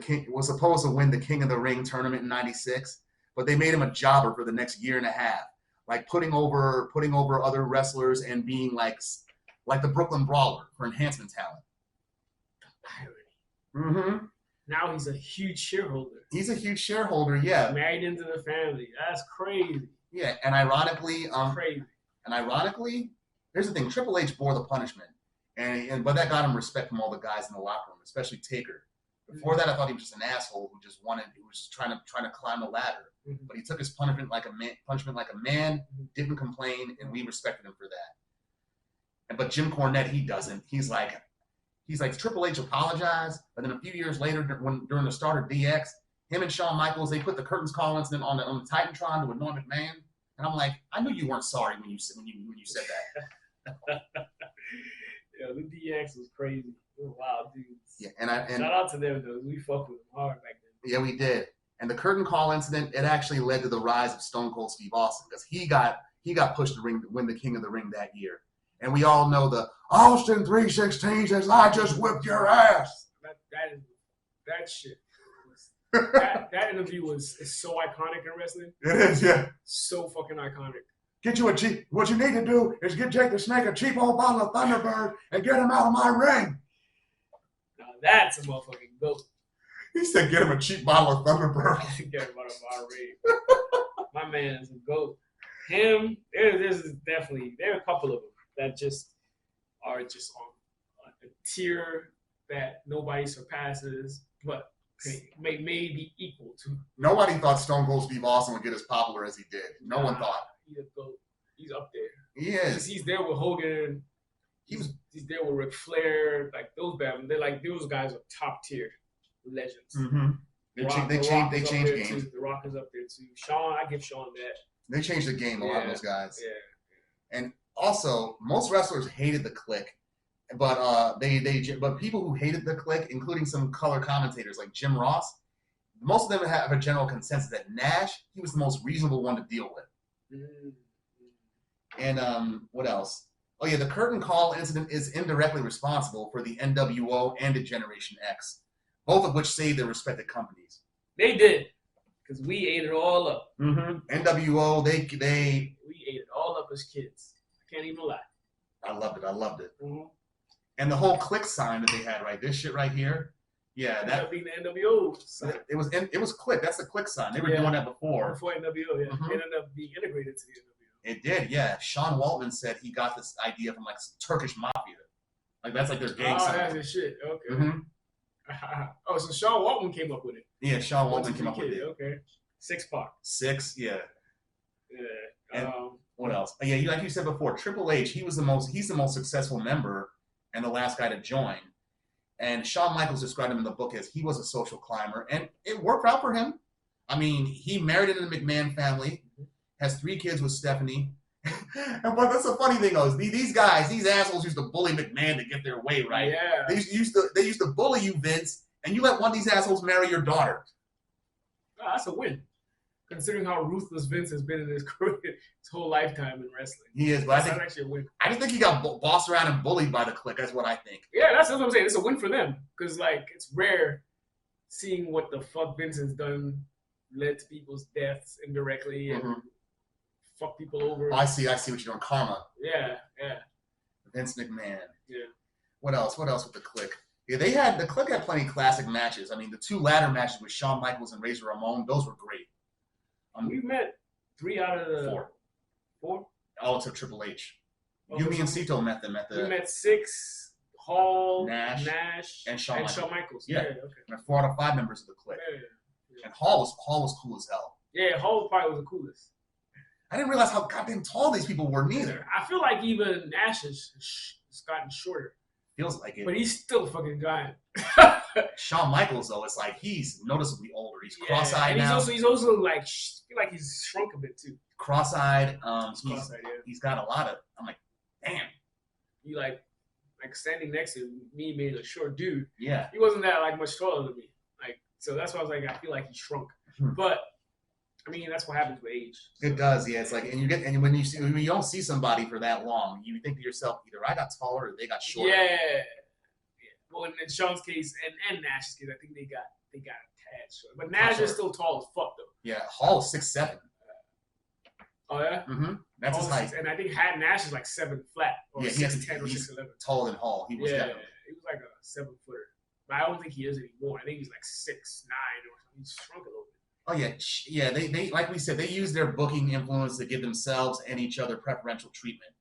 King of the Ring tournament in '96, but they made him a jobber for the next year and a half, like putting over other wrestlers and being like the Brooklyn Brawler for enhancement talent. Mm-hmm. Now he's a huge shareholder. He's a huge shareholder, yeah. Married into the family. That's crazy. Yeah, and ironically, crazy. And ironically, here's the thing: Triple H bore the punishment, but that got him respect from all the guys in the locker room, especially Taker. Before that, I thought he was just an asshole who was just trying to climb the ladder. Mm-hmm. But he took his punishment like a man, didn't complain, and we respected him for that. But Jim Cornette, he doesn't. He's like Triple H apologized, but then a few years later, during the start of DX, him and Shawn Michaels, they put the curtains call incident on the Titantron to annoy McMahon, and I'm like, I knew you weren't sorry when you said that. Yeah, the DX was crazy. They were wild dudes. Yeah, and shout out to them though. We fucked with them hard back then. Yeah, we did. And the curtain call incident, it actually led to the rise of Stone Cold Steve Austin because he got pushed to win the King of the Ring that year. And we all know the Austin 316 says, I just whipped your ass. That shit. That interview is so iconic in wrestling. It is, yeah. So fucking iconic. Get you what you need to do is get Jake the Snake a cheap old bottle of Thunderbird and get him out of my ring. Now that's a motherfucking goat. He said get him a cheap bottle of Thunderbird. Get him out of my ring. My man is a goat. Him, there are a couple of them that just are just on a tier that nobody surpasses, but may be equal to. Nobody thought Stone Cold Steve Austin would get as popular as he did. No one thought. He's a goat. He's up there. He is. He's there with Hogan. He's there with Ric Flair. Like those those guys are top tier legends. Mm-hmm. They changed games. The Rock is up there too. Shawn, I give Shawn that. They changed the game. A lot of those guys. Yeah. And also, most wrestlers hated the Kliq, but but people who hated the Kliq, including some color commentators like Jim Ross, most of them have a general consensus that Nash, he was the most reasonable one to deal with. Mm-hmm. And what else? Oh yeah, the curtain call incident is indirectly responsible for the NWO and the Generation X, both of which saved their respective companies. They did, because we ate it all up. Mm-hmm. NWO, we ate it all up as kids. I can't even lie. I loved it. Mm-hmm. And the whole Kliq sign that they had, right? This shit right here. Yeah, that being the NWO sign. It was Kliq. That's the Kliq sign. They were doing that before. Before NWO, yeah. Mm-hmm. It ended up being integrated to the NWO. It did, yeah. Shawn Waltman said he got this idea from like Turkish mafia. Like that's like their gang sign. Oh, that's his shit. Okay. Mm-hmm. So Shawn Waltman came up with it. Yeah, Shawn Waltman came up with it. Okay. 6-part. 6, yeah. Yeah. And what else? Yeah, like you said before, Triple H, he's the most successful member and the last guy to join. And Shawn Michaels described him in the book as he was a social climber, and it worked out for him. I mean, he married into the McMahon family, has 3 kids with Stephanie, But that's the funny thing, though. Is these guys, these assholes, used to bully McMahon to get their way, right? Yeah. They used to bully you, Vince, and you let one of these assholes marry your daughter. Oh, that's a win, considering how ruthless Vince has been in his career, his whole lifetime in wrestling. He is, but that's actually a win. I just think he got bossed around and bullied by the Kliq. That's what I think. Yeah, that's what I'm saying. It's a win for them because, like, it's rare seeing what the fuck Vince has done, led to people's deaths indirectly, and fuck people over. I see what you're doing. Karma. Yeah. Vince McMahon. Yeah. What else with the Kliq? Yeah, the Kliq had plenty of classic matches. I mean, the two ladder matches with Shawn Michaels and Razor Ramon, those were great. We've met 3 out of the 4. 4? All except Triple H. Oh, Yumi and Sito met them at the. We met 6. Hall, Nash and Shawn Michaels. Yeah. Okay. And 4 out of 5 members of the Kliq. Yeah. And Hall was cool as hell. Yeah, Hall probably was the coolest. I didn't realize how goddamn tall these people were neither. I feel like even Nash has gotten shorter. Feels like it. But he's still a fucking giant. Shawn Michaels, though, it's like he's noticeably older. He's cross-eyed now. He's also like, I feel like he's shrunk a bit too. Cross-eyed. Cross-eyed, yeah. He's got a lot of. I'm like, damn. He like standing next to me, being a short dude. Yeah. He wasn't that like much taller than me. Like, so that's why I was like, I feel like he shrunk. But I mean, that's what happens with age. So. It does, yeah. It's like, and when you don't see somebody for that long, you think to yourself, either I got taller or they got shorter. Yeah. Well, in Shawn's case and Nash's case, I think they got a tad short. But Nash is still tall as fuck though. Yeah, Hall is 6'7". Oh yeah. That's his height. And I think Nash is like 7 flat or 6'10" or 6'11". Taller than Hall. He was definitely. He was like a 7-footer. But I don't think he is anymore. I think he's like 6'9" or something. He's shrunk a little bit. Oh yeah. They like we said, they use their booking influence to give themselves and each other preferential treatment.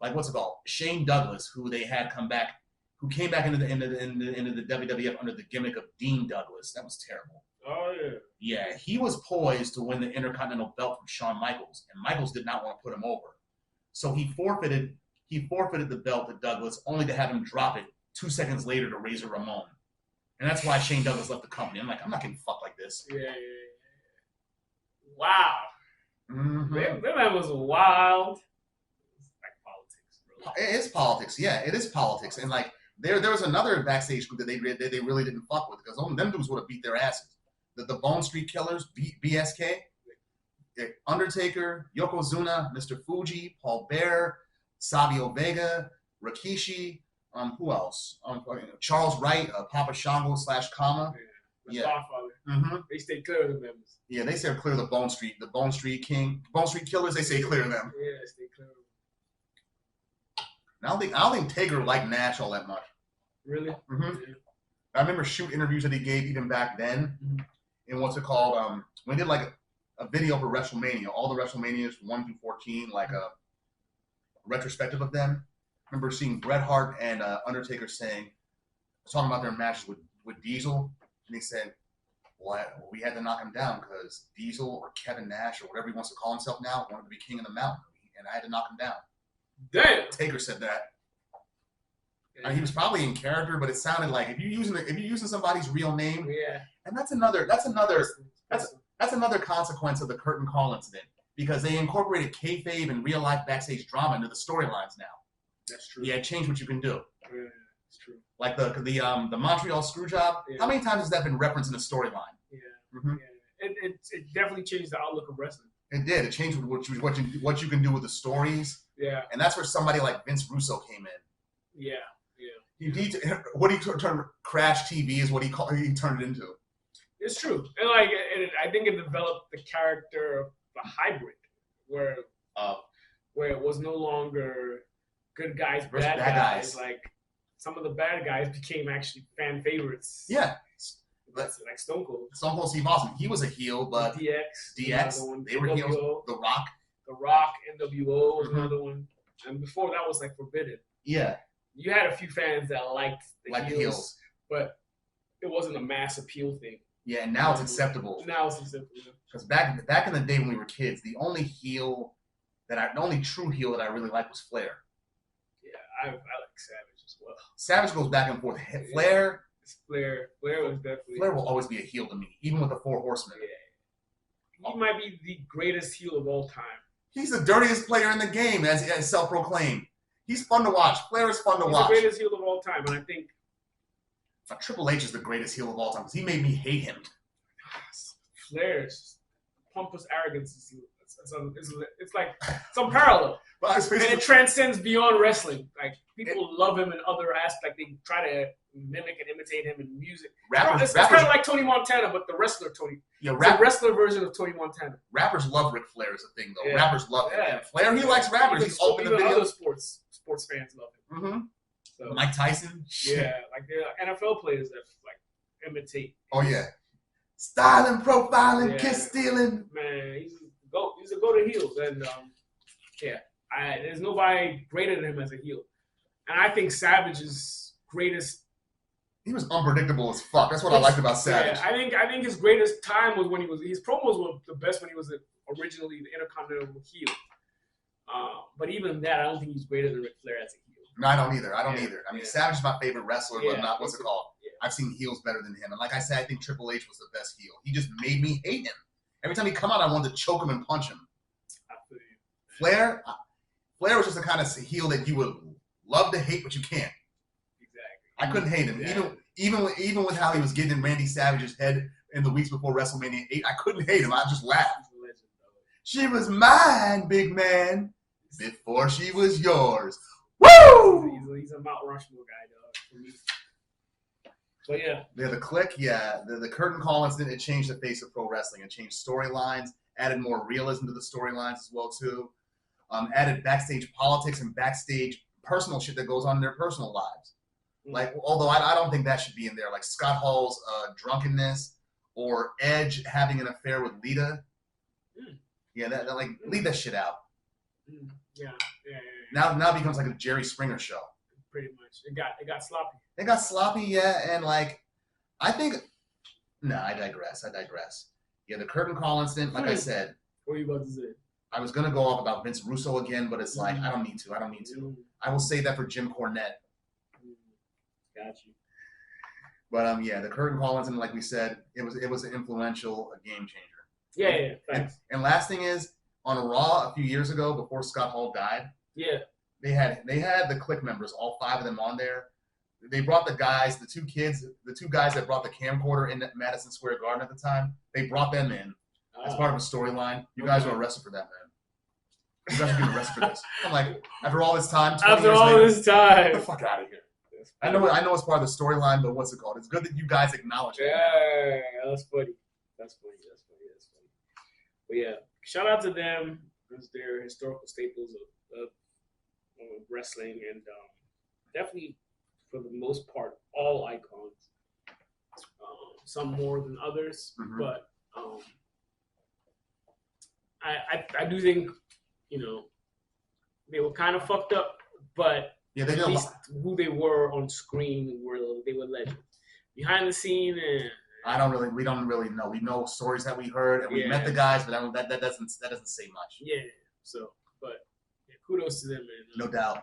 Like what's it called? Shane Douglas, who they had come back, who came back into the WWF under the gimmick of Dean Douglas. That was terrible. Oh yeah. Yeah, he was poised to win the Intercontinental belt from Shawn Michaels, and Michaels did not want to put him over. So he forfeited the belt to Douglas, only to have him drop it 2 seconds later to Razor Ramon. And that's why Shane Douglas left the company. I'm like, I'm not getting fucked like this. Yeah. Wow. That was wild. It's like politics, bro. It is politics. Yeah, it is politics. And like there was another backstage group that they really didn't fuck with because them dudes would have beat their asses. The Bone Street Killers, BSK, Undertaker, Yokozuna, Mr. Fuji, Paul Bearer, Savio Vega, Rikishi. Who else? Charles Wright, Papa Shango / Kama. The Godfather. They stay clear of the members. Yeah, they say clear the Bone Street Killers. They say clear them. Yeah, stay clear of I them. don't think Taker liked Nash all that much. Really? Yeah. I remember shoot interviews that he gave even back then. And what's it called? We did like a video for WrestleMania, all the WrestleManias 1 through 14, like a retrospective of them. I remember seeing Bret Hart and Undertaker talking about their matches with Diesel, and he said, well, we had to knock him down because Diesel or Kevin Nash or whatever he wants to call himself now wanted to be king of the mountain, and I had to knock him down. Damn. Taker said that. I mean, he was probably in character, but it sounded like if you're using somebody's real name, and that's another consequence of the curtain call incident because they incorporated kayfabe and real life backstage drama into the storylines now. That's true. Yeah, change what you can do. Yeah, that's true. Like the Montreal Screwjob. Yeah. How many times has that been referenced in a storyline? Yeah. It definitely changed the outlook of wrestling. It did. It changed what you can do with the stories. Yeah. And that's where somebody like Vince Russo came in. Yeah. What he turned Crash TV is what he turned it into. It's true, and I think it developed the character of a hybrid, where it was no longer good guys, bad guys. Like some of the bad guys became actually fan favorites. Yeah, that's like Stone Cold. Stone Cold Steve Austin. He was a heel, but DX, they were heels. The Rock, NWO was another one, and before that was like Forbidden. Yeah. You had a few fans that liked the heels, but it wasn't a mass appeal thing. Yeah, and now it's acceptable. Because back in the day when we were kids, the only true heel that I really liked was Flair. Yeah, I like Savage as well. Savage goes back and forth. Flair was definitely. Flair will always be a heel to me, even with the Four Horsemen. Yeah. He might be the greatest heel of all time. He's the dirtiest player in the game, as self-proclaimed. He's fun to watch. Flair is fun to watch. He's the greatest heel of all time, and I think Triple H is the greatest heel of all time because he made me hate him. Flair's pompous arrogance it's like it's unparalleled. And it transcends beyond wrestling. Like people love him in other aspects. Like they try to mimic and imitate him in music. It's kind of like Tony Montana, but the wrestler Tony. Yeah, it's a wrestler version of Tony Montana. Rappers love Ric Flair is a thing though. Yeah. Rappers love him. And Flair, he likes rappers. He's open to video. Other sports fans love him. Mm-hmm. So, Mike Tyson. Yeah, like there are NFL players that like imitate. Oh yeah. Styling, profiling, kiss stealing. Man, he's a go to heels, and there's nobody greater than him as a heel. And I think Savage's greatest. He was unpredictable as fuck. That's what I liked about Savage. Yeah, I think his greatest time was when his promos were the best when he was originally the Intercontinental heel. But even that, I don't think he's greater than Ric Flair as a heel. No, I don't either. I mean, Savage is my favorite wrestler, but not what's it called? Yeah. I've seen heels better than him. And like I said, I think Triple H was the best heel. He just made me hate him. Every time he come out, I wanted to choke him and punch him. Flair was just the kind of heel that you would love to hate, but you can't. Exactly. I couldn't hate him. Yeah. Even with how he was getting in Randy Savage's head in the weeks before WrestleMania 8, I couldn't hate him. I just laughed. She was mine, big man, before she was yours. Woo! He's a Mount Rushmore guy, dog, for me. But yeah, the Kliq, the curtain call incident, it changed the face of pro wrestling. It changed storylines, added more realism to the storylines as well too. Added backstage politics and backstage personal shit that goes on in their personal lives. Like, although I don't think that should be in there. Like Scott Hall's drunkenness or Edge having an affair with Lita. Yeah, that like leave that shit out. Yeah. Now it becomes like a Jerry Springer show. Pretty much. It got sloppy. It got sloppy, yeah, and like I think I digress. Yeah, the curtain call incident, like I said. What are you about to say? I was gonna go off about Vince Russo again, but it's like I don't need to. I will say that for Jim Cornette. Got you. But the curtain call incident, like we said, it was an influential, a game changer. Yeah, thanks. And last thing is, on Raw a few years ago, before Scott Hall died, they had the Kliq members, all 5 of them on there. They brought the guys, the two guys that brought the camcorder in at Madison Square Garden at the time. They brought them in as part of a storyline. You guys were arrested for that, man. You guys are being arrested for this. I'm like, after all this time, get the fuck out of here. I know it's part of the storyline, but what's it called? It's good that you guys acknowledge it. Yeah, that's funny. But yeah, shout out to them because they're historical staples of wrestling, and definitely for the most part all icons. Some more than others, but I do think they were kind of fucked up, but at least who they were on screen they were legends. Behind the scene, we don't really know. We know stories that we heard, and we met the guys, but that doesn't say much. Yeah. So, but kudos to them, man. No doubt.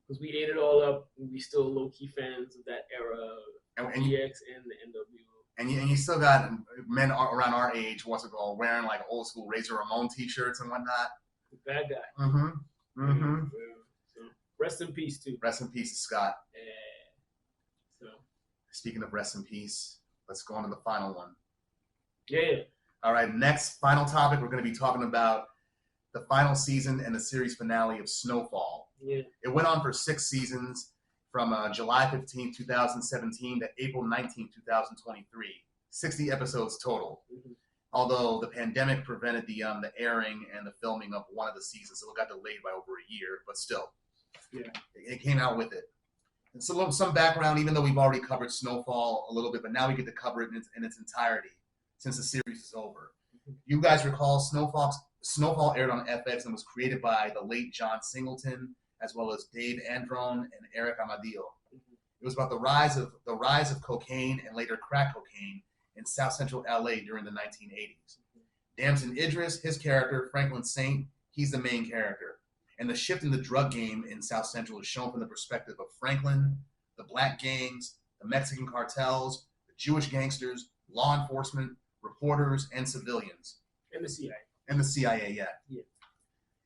Because we ate it all up, and we still low key fans of that era, of DX and the NWO. And you still got men around our age, wearing like old school Razor Ramon t-shirts and whatnot. The bad guy. So rest in peace too. Rest in peace, Scott. So speaking of rest in peace, let's go on to the final one. Yeah. All right, next final topic, we're going to be talking about the final season and the series finale of Snowfall. Yeah. It went on for 6 seasons from July 15, 2017 to April 19, 2023. 60 episodes total. Although the pandemic prevented the airing and the filming of one of the seasons, so it got delayed by over a year, but still. Yeah. It came out with it. And so some background, even though we've already covered Snowfall a little bit, but now we get to cover it in its entirety since the series is over. You guys recall Snowfall aired on FX and was created by the late John Singleton, as well as Dave Androne and Eric Amadio. It was about the rise of cocaine and later crack cocaine in South Central LA during the 1980s. Damson Idris, his character, Franklin Saint, he's the main character. And the shift in the drug game in South Central is shown from the perspective of Franklin, the black gangs, the Mexican cartels, the Jewish gangsters, law enforcement, reporters, and civilians. And the CIA. And the CIA, yeah.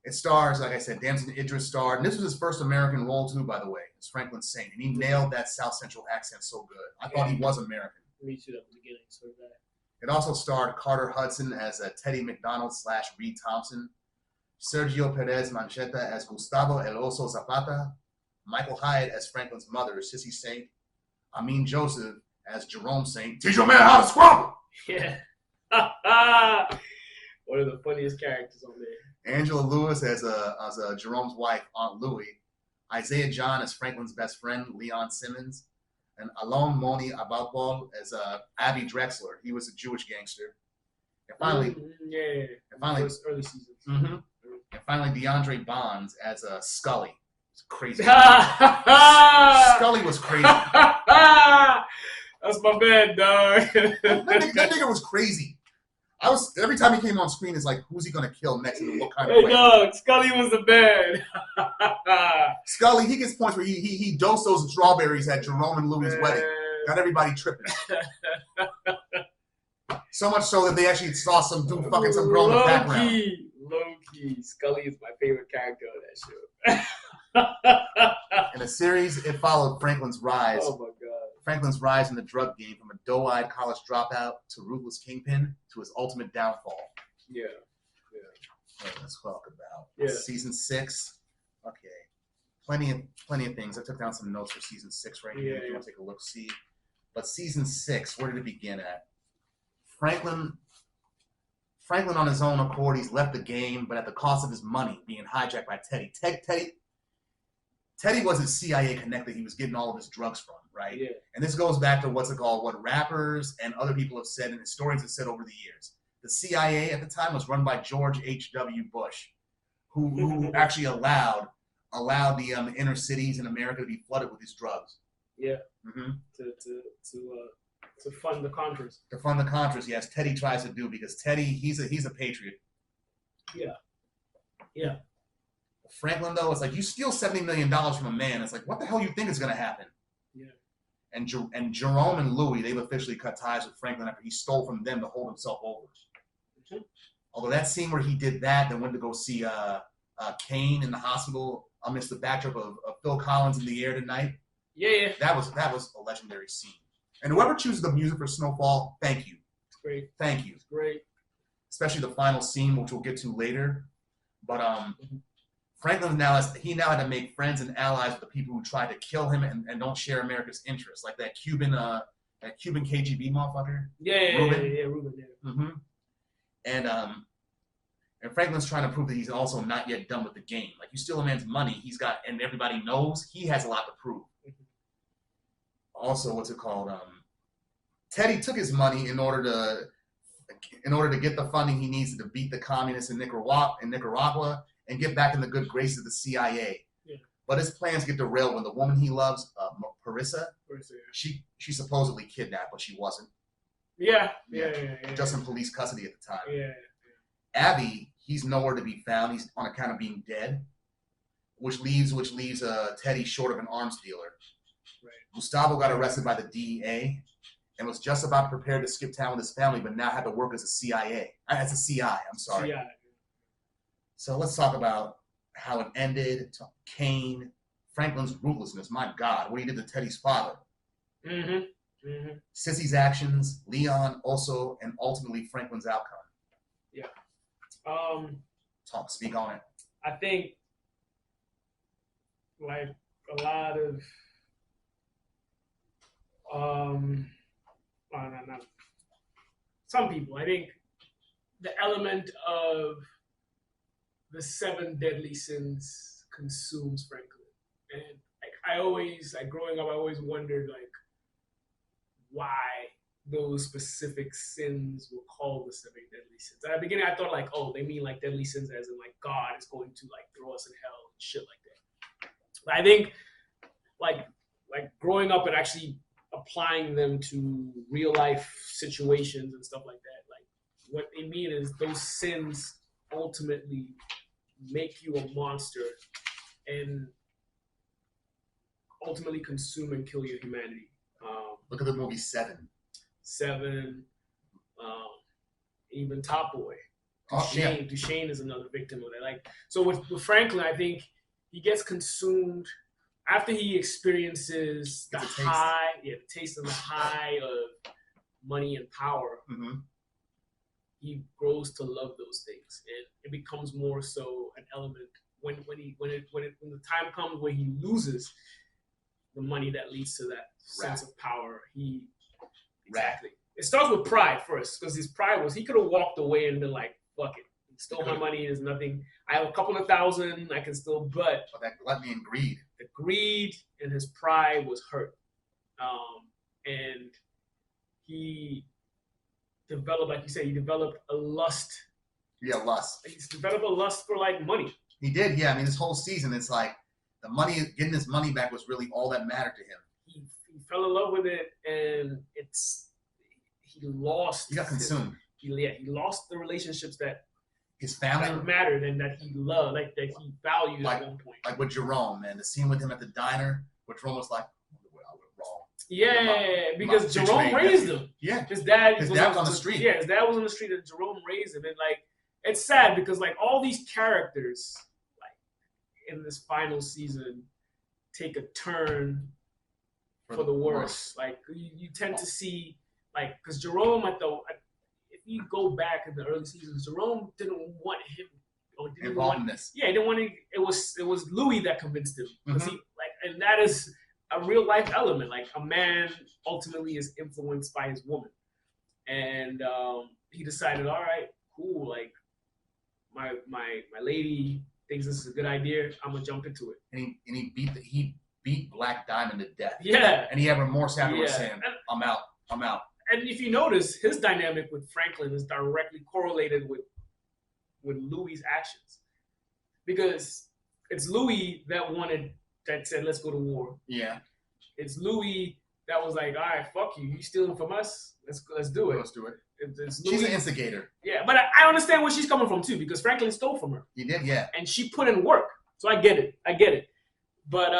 It stars, like I said, Damson Idris starred, and this was his first American role too, by the way. It's Franklin Saint, and he nailed that South Central accent so good. I thought he was American. Me too at the beginning, so that. It also starred Carter Hudson as Teddy McDonald / Reed Thompson, Sergio Perez Manchetta as Gustavo El Oso Zapata, Michael Hyatt as Franklin's mother, Sissy Saint, Amin Joseph as Jerome Saint. Teach your man how to scrabble! Yeah. One of the funniest characters on there. Angela Lewis as Jerome's wife, Aunt Louie. Isaiah John as Franklin's best friend, Leon Simmons. And Alon Moni Abalbal as Abby Drexler. He was a Jewish gangster. And finally, early seasons. Mm-hmm. And finally, DeAndre Bonds as Scully. It's crazy. Scully was crazy. That's my man, dog. that nigga was crazy. Every time he came on screen, it's like, who's he gonna kill next and what kind of way? Dog, Scully was the man. Scully, he gets points where he dosed those strawberries at Jerome and Louie's wedding. Got everybody tripping. So much so that they actually saw some dude fucking some girl in the background. Low key. Scully is my favorite character on that show. In the series, it followed Franklin's rise. Oh my god. Franklin's rise in the drug game from a doe-eyed college dropout to ruthless kingpin to his ultimate downfall. Yeah. Let's talk about season 6. Okay, plenty of things. I took down some notes for season 6 right here. If you want to take a look, see. But season 6, where did it begin at? Franklin on his own accord, he's left the game, but at the cost of his money being hijacked by Teddy. Teddy was his CIA connector. He was getting all of his drugs from, right? Yeah. And this goes back to what rappers and other people have said and historians have said over the years. The CIA at the time was run by George H.W. Bush, who actually allowed the inner cities in America to be flooded with these drugs. Yeah. Mm-hmm. To fund the Contras. To fund the Contras, yes. Teddy tries to do because Teddy, he's a patriot. Yeah. Yeah. Franklin, though, it's like you steal $70 million from a man. It's like, what the hell you think is going to happen? Yeah. And Jerome and Louie, they've officially cut ties with Franklin after he stole from them to hold himself over. Mm-hmm. Although that scene where he did that, then went to go see Kane in the hospital amidst the backdrop of Phil Collins in the Air Tonight. Yeah. That was a legendary scene. And whoever chooses the music for Snowfall, thank you. It's great. Thank you. It's great. Especially the final scene, which we'll get to later. But Franklin now had to make friends and allies with the people who tried to kill him and don't share America's interests, like that Cuban KGB motherfucker. Reuben. Mm-hmm. And Franklin's trying to prove that he's also not yet done with the game. Like, you steal a man's money, and everybody knows he has a lot to prove. Mm-hmm. Also, what's it called? Teddy took his money in order to get the funding he needs to beat the communists in Nicaragua and get back in the good graces of the CIA. Yeah. But his plans get derailed when the woman he loves, Parissa, she supposedly kidnapped, but she wasn't. Yeah. Just in police custody at the time. Yeah. Abby, he's nowhere to be found. He's on account of being dead, which leaves Teddy short of an arms dealer. Right. Gustavo got arrested by the DEA and was just about prepared to skip town with his family, but now had to work as a CI. I'm sorry. CI. So let's talk about how it ended. Kane, Franklin's ruthlessness. My God, what he did to Teddy's father. Mm-hmm. Mm-hmm. Sissy's actions, Leon, also, and ultimately Franklin's outcome. Yeah. Speak on it. I think, like a lot of, some people, I think the element of the 7 deadly sins consumes Franklin. And growing up, I always wondered, like, why those specific sins were called the 7 deadly sins. At the beginning, I thought, like, oh, they mean, like, deadly sins as in, like, God is going to, like, throw us in hell and shit like that. But I think, like growing up and actually applying them to real-life situations and stuff like that, like, what they mean is those sins ultimately make you a monster and ultimately consume and kill your humanity. Look at the movie 7. Even Top Boy. Duchesne is another victim of that. Like, so with Franklin, I think he gets consumed after he experiences the taste of the high of money and power. Mm-hmm. He grows to love those things, and it becomes more so an element when the time comes where he loses the money that leads to that sense of power. Exactly. It starts with pride first, because his pride was he could have walked away and been like, "Fuck it, he stole my money. There's nothing. I have a couple of thousand. I can still." But that gluttony and greed. The greed and his pride was hurt, and he developed, like you said, he developed a lust. Yeah, lust. He's developed a lust for like money. He did, yeah. I mean, this whole season, it's like the money, getting his money back was really all that mattered to him. He fell in love with it, and he lost. He got consumed. He lost the relationships that his family that mattered and that he loved, like that he valued at one point. Like with Jerome, man, the scene with him at the diner, where Jerome was like, I went wrong. Yeah, because Jerome raised him. Yeah. His dad was on the street. Yeah, his dad was on the street and Jerome raised him. And like, it's sad because like all these characters, like in this final season, take a turn for the worse. Like you tend to see, like, because Jerome if you go back in the early seasons, Jerome didn't want him involved in this. Yeah, he didn't want to. It was Louis that convinced him. Mm-hmm. And that is a real life element. Like a man ultimately is influenced by his woman, and he decided, all right, cool. Like my lady thinks this is a good idea. I'm gonna jump into it. And he beat Black Diamond to death. Yeah, and he had remorse afterwards saying, I'm out. And if you notice, his dynamic with Franklin is directly correlated with Louis' actions, because it's Louis that said, let's go to war. Yeah. It's Louis that was like, all right, fuck you. You stealing from us? Let's do it. Let's do it. It's She's an instigator. Yeah, but I understand where she's coming from too, because Franklin stole from her. He did, yeah. And she put in work. So I get it. But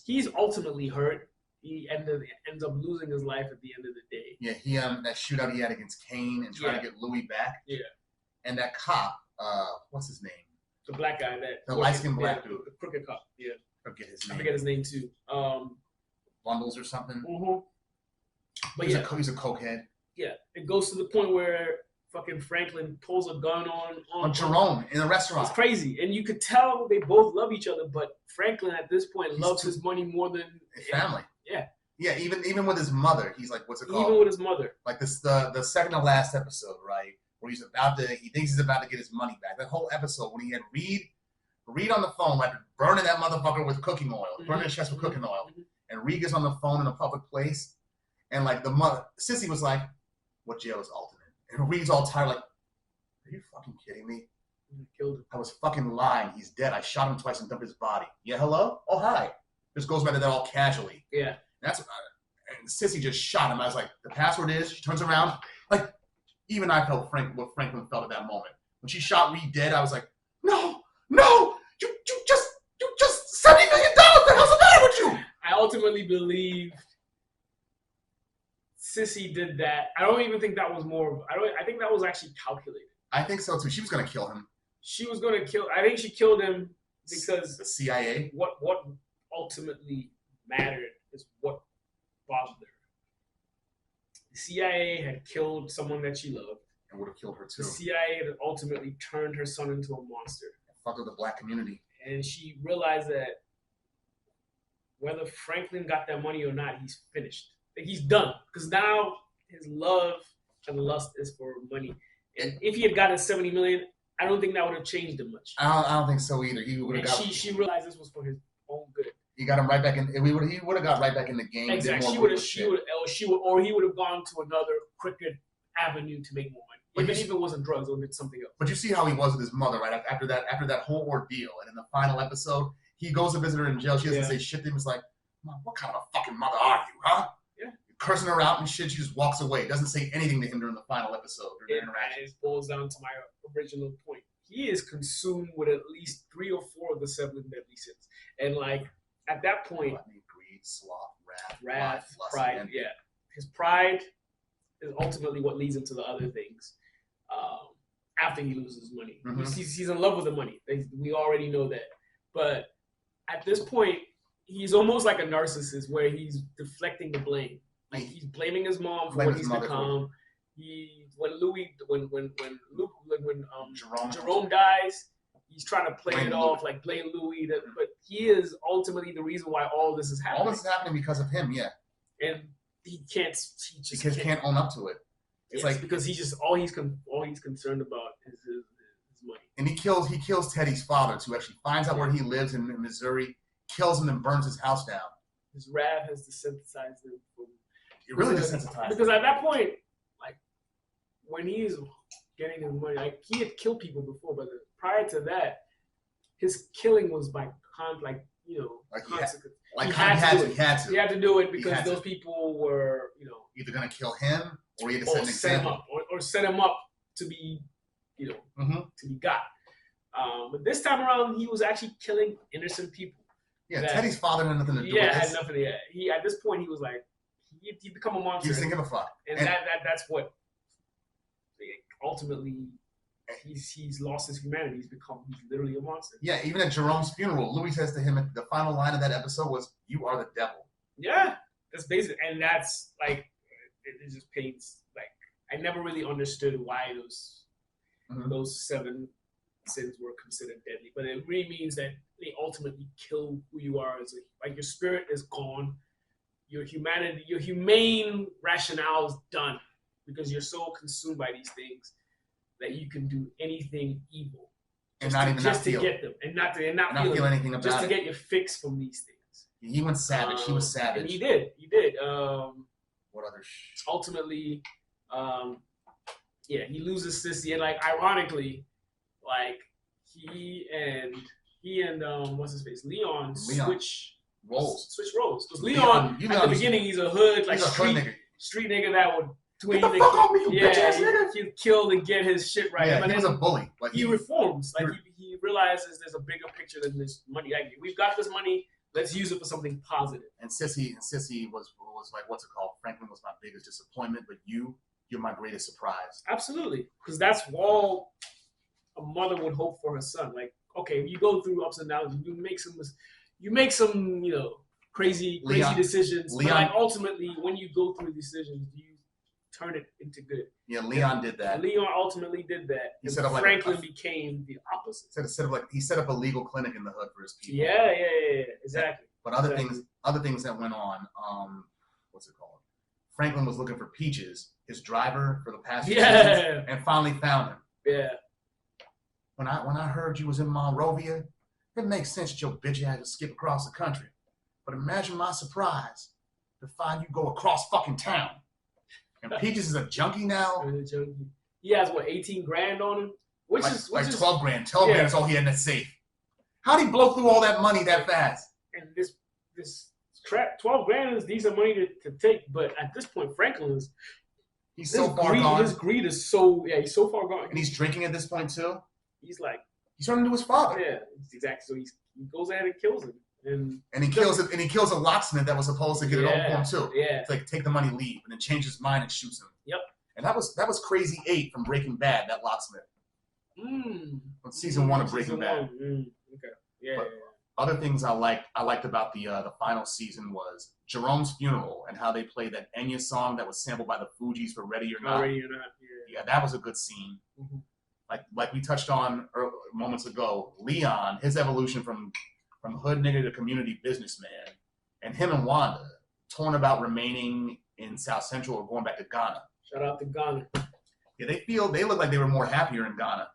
he's ultimately hurt. He ends up losing his life at the end of the day. Yeah, he that shootout he had against Kane and trying to get Louis back. Yeah. And that cop, what's his name? The black guy the light-skinned black dude. The crooked cop. Yeah. I forget his name too. Bundles or something. Mm-hmm. But he's a cokehead. Yeah, it goes to the point where fucking Franklin pulls a gun on Jerome in the restaurant. It's crazy, and you could tell they both love each other. But Franklin at this point loves his money more than his family. Yeah. Yeah, even with his mother, he's like, what's it called? Even with his mother. Like this, the second to last episode, right, where he thinks he's about to get his money back. That whole episode when he had Reed on the phone, like burning that motherfucker with cooking oil, burning his chest with cooking oil, and Reed gets on the phone in a public place, and like the mother, Sissy was like, what jail is Alton in? And Reed's all tired, like, are you fucking kidding me? Killed him. I was fucking lying. He's dead. I shot him twice and dumped his body. Yeah, hello? Oh, hi. Just goes back to that all casually. Yeah. That's about it. And Sissy just shot him. I was like, the password is, she turns around. Like, even I felt what Franklin felt at that moment. When she shot Reed dead, I was like, no, you just $70 million. What the hell's the matter with you? I ultimately believe Sissy did that. I don't even think that was I think that was actually calculated. I think so too. She was going to kill him. I think she killed him because the CIA. What ultimately mattered is what bothered her. The CIA had killed someone that she loved. And would have killed her too. The CIA had ultimately turned her son into a monster. Fucked with the black community. And she realized that whether Franklin got that money or not, he's finished. Like, he's done. Because now his love and lust is for money. And if he had gotten $70 million, I don't think that would have changed him much. I don't think so either. He would have got. She realized this was for his own good. He got him right back in. He would have got right back in the game. Exactly. He would have gone to another crooked avenue to make more money. Even if it wasn't drugs, or did something else. But you see how he was with his mother, right? After that whole ordeal, and in the final episode, he goes to visit her in jail. She doesn't say shit to him. It's like, Mom, what kind of a fucking mother are you, huh? Yeah. Cursing her out and shit. She just walks away. Doesn't say anything to him during the final episode or their interaction. It boils down to my original point. He is consumed with at least 3 or 4 of the 7 deadly sins, and like at that point, greed, sloth, wrath, pride. Yeah, his pride is ultimately what leads him to the other things. after he loses money. He's in love with the money. We already know that. But at this point, he's almost like a narcissist where he's deflecting the blame. Like he's blaming his mom for what he's become. When Jerome dies, he's trying to play it off like blame Louis. But he is ultimately the reason why all this is happening. All this is happening because of him, yeah. And he can't. He just can't own up to it. It's like because he just all he's concerned about is his money. And he kills Teddy's father too. Actually, finds out where he lives in Missouri, kills him, and burns his house down. His wrath has desensitized him. It really desensitized. Because at that point, like when he's getting his money, like he had killed people before, but prior to that, his killing was by consequence. He had to do it because those people were, either going to kill him or he had to set an example. Or set him up to be, to be got. But this time around, he was actually killing innocent people. Yeah, Teddy's father had nothing to do with this. Yeah, had nothing. Yeah, he at this point he was like, he become a monster. He was thinking of a fuck, and that's what ultimately. He's lost his humanity. He's literally a monster. Yeah, even at Jerome's funeral, Louis says to him, the final line of that episode was, "You are the devil." Yeah, that's basic, and that's like it just paints like I never really understood why those 7 sins were considered deadly, but it really means that they ultimately kill who you are as like your spirit is gone, your humanity, your humane rationale is done because you're so consumed by these things that you can do anything evil and not to get them and not feel anything about it, just to get your fix from these things. He went savage. He was savage. And he did. What other? Ultimately, he loses Sissy, and like ironically, like he and what's his face, Leon. Switch roles. Because Leon at the beginning he's a hood street nigga that would. Get the fuck off me, you bitch ass nigga! He killed and get his shit right. Yeah, he was a bully. Like he reforms. Like he realizes there's a bigger picture than this money. Like we've got this money, let's use it for something positive. And Sissy was like, what's it called? Franklin was my biggest disappointment, but you're my greatest surprise. Absolutely, because that's all a mother would hope for her son. Like, okay, you go through ups and downs, you make some crazy decisions. But like ultimately, when you go through decisions, you turn it into good. Yeah, Leon did that. Leon ultimately did that. He set up Franklin became the opposite. He set up a legal clinic in the hood for his people. Yeah, exactly. But other things that went on. What's it called? Franklin was looking for Peaches, his driver for the past few seasons, and finally found him. Yeah. When I heard you was in Monrovia, it makes sense that your bitch had to skip across the country. But imagine my surprise to find you go across fucking town. And Peaches is a junkie now. He has what, 18 grand on him? Which is 12 grand. 12 grand is all he had in the safe. How'd he blow through all that money that fast? And this crap, 12 grand is decent money to take, but at this point, Franklin is so far gone. His greed is he's so far gone. And he's drinking at this point too. He's turning into his father. Yeah, exactly. So he goes ahead and kills him. And he kills a locksmith that was supposed to get it over for him too. Yeah. It's like take the money, leave, and then change his mind and shoots him. Yep. And that was Crazy 8 from Breaking Bad, that locksmith. Season 1 of Breaking Bad. Okay. Yeah. But other things I liked about the final season was Jerome's funeral and how they played that Enya song that was sampled by the Fugees for Ready or Not. Ready or Not. Yeah, that was a good scene. Like we touched on moments ago, Leon, his evolution from hood nigga to community businessman, and him and Wanda torn about remaining in South Central or going back to Ghana. Shout out to Ghana. Yeah, they look like they were more happier in Ghana.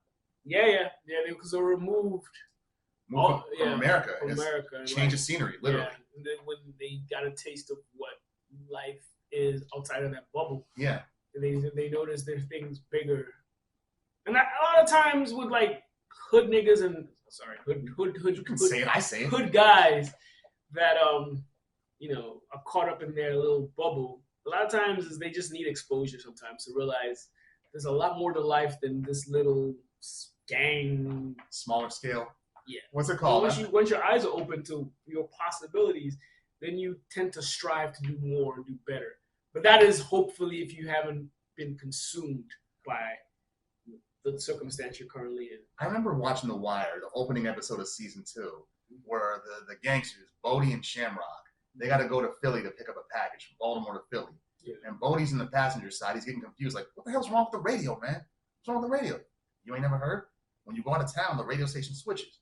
Yeah, because they were removed from America. From America. Change of scenery, literally. Yeah. And then when they got a taste of what life is outside of that bubble, they notice there's things bigger. And a lot of times with like hood niggas and hood. You can say it. I say it. Hood guys that are caught up in their little bubble. A lot of times is they just need exposure sometimes to realize there's a lot more to life than this little gang. Smaller scale. Yeah. What's it called? Once your eyes are open to your possibilities, then you tend to strive to do more and do better. But that is hopefully if you haven't been consumed by the circumstance you're currently in. I remember watching The Wire, the opening episode of season 2, where the gangsters, Bodie and Shamrock, they got to go to Philly to pick up a package from Baltimore to Philly. Yeah. And Bodie's in the passenger side. He's getting confused. Like, what the hell's wrong with the radio, man? What's wrong with the radio? You ain't never heard? When you go out of town, the radio station switches.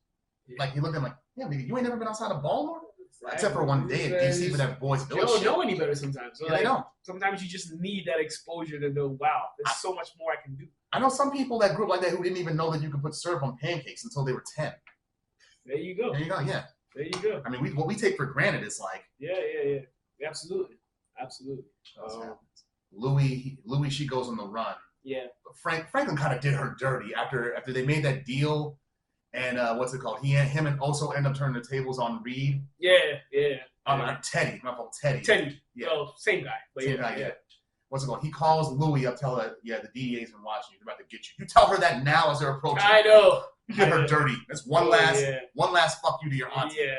Yeah. Like, he looked at him like, yeah, nigga, you ain't never been outside of Baltimore? Exactly. Except for one day at DC with that boys. You don't know any better sometimes. So yeah, they don't. Sometimes you just need that exposure to know, wow, there's so much more I can do. I know some people that grew up like that who didn't even know that you could put syrup on pancakes until they were 10. There you go. There you go, yeah. There you go. I mean, what we take for granted is like... Yeah. Absolutely. Louis, she goes on the run. Yeah. But Franklin kind of did her dirty after they made that deal, and what's it called? Him and Oso end up turning the tables on Reed. Yeah. Teddy. My fault, Teddy. Yeah. Well, same guy. But same guy. Yeah. What's it called? He calls Louis up, tell her, the DEA's been watching you. They're about to get you. You tell her that now as they're approaching. I know. You did her dirty. That's one last fuck you to your auntie. Yeah.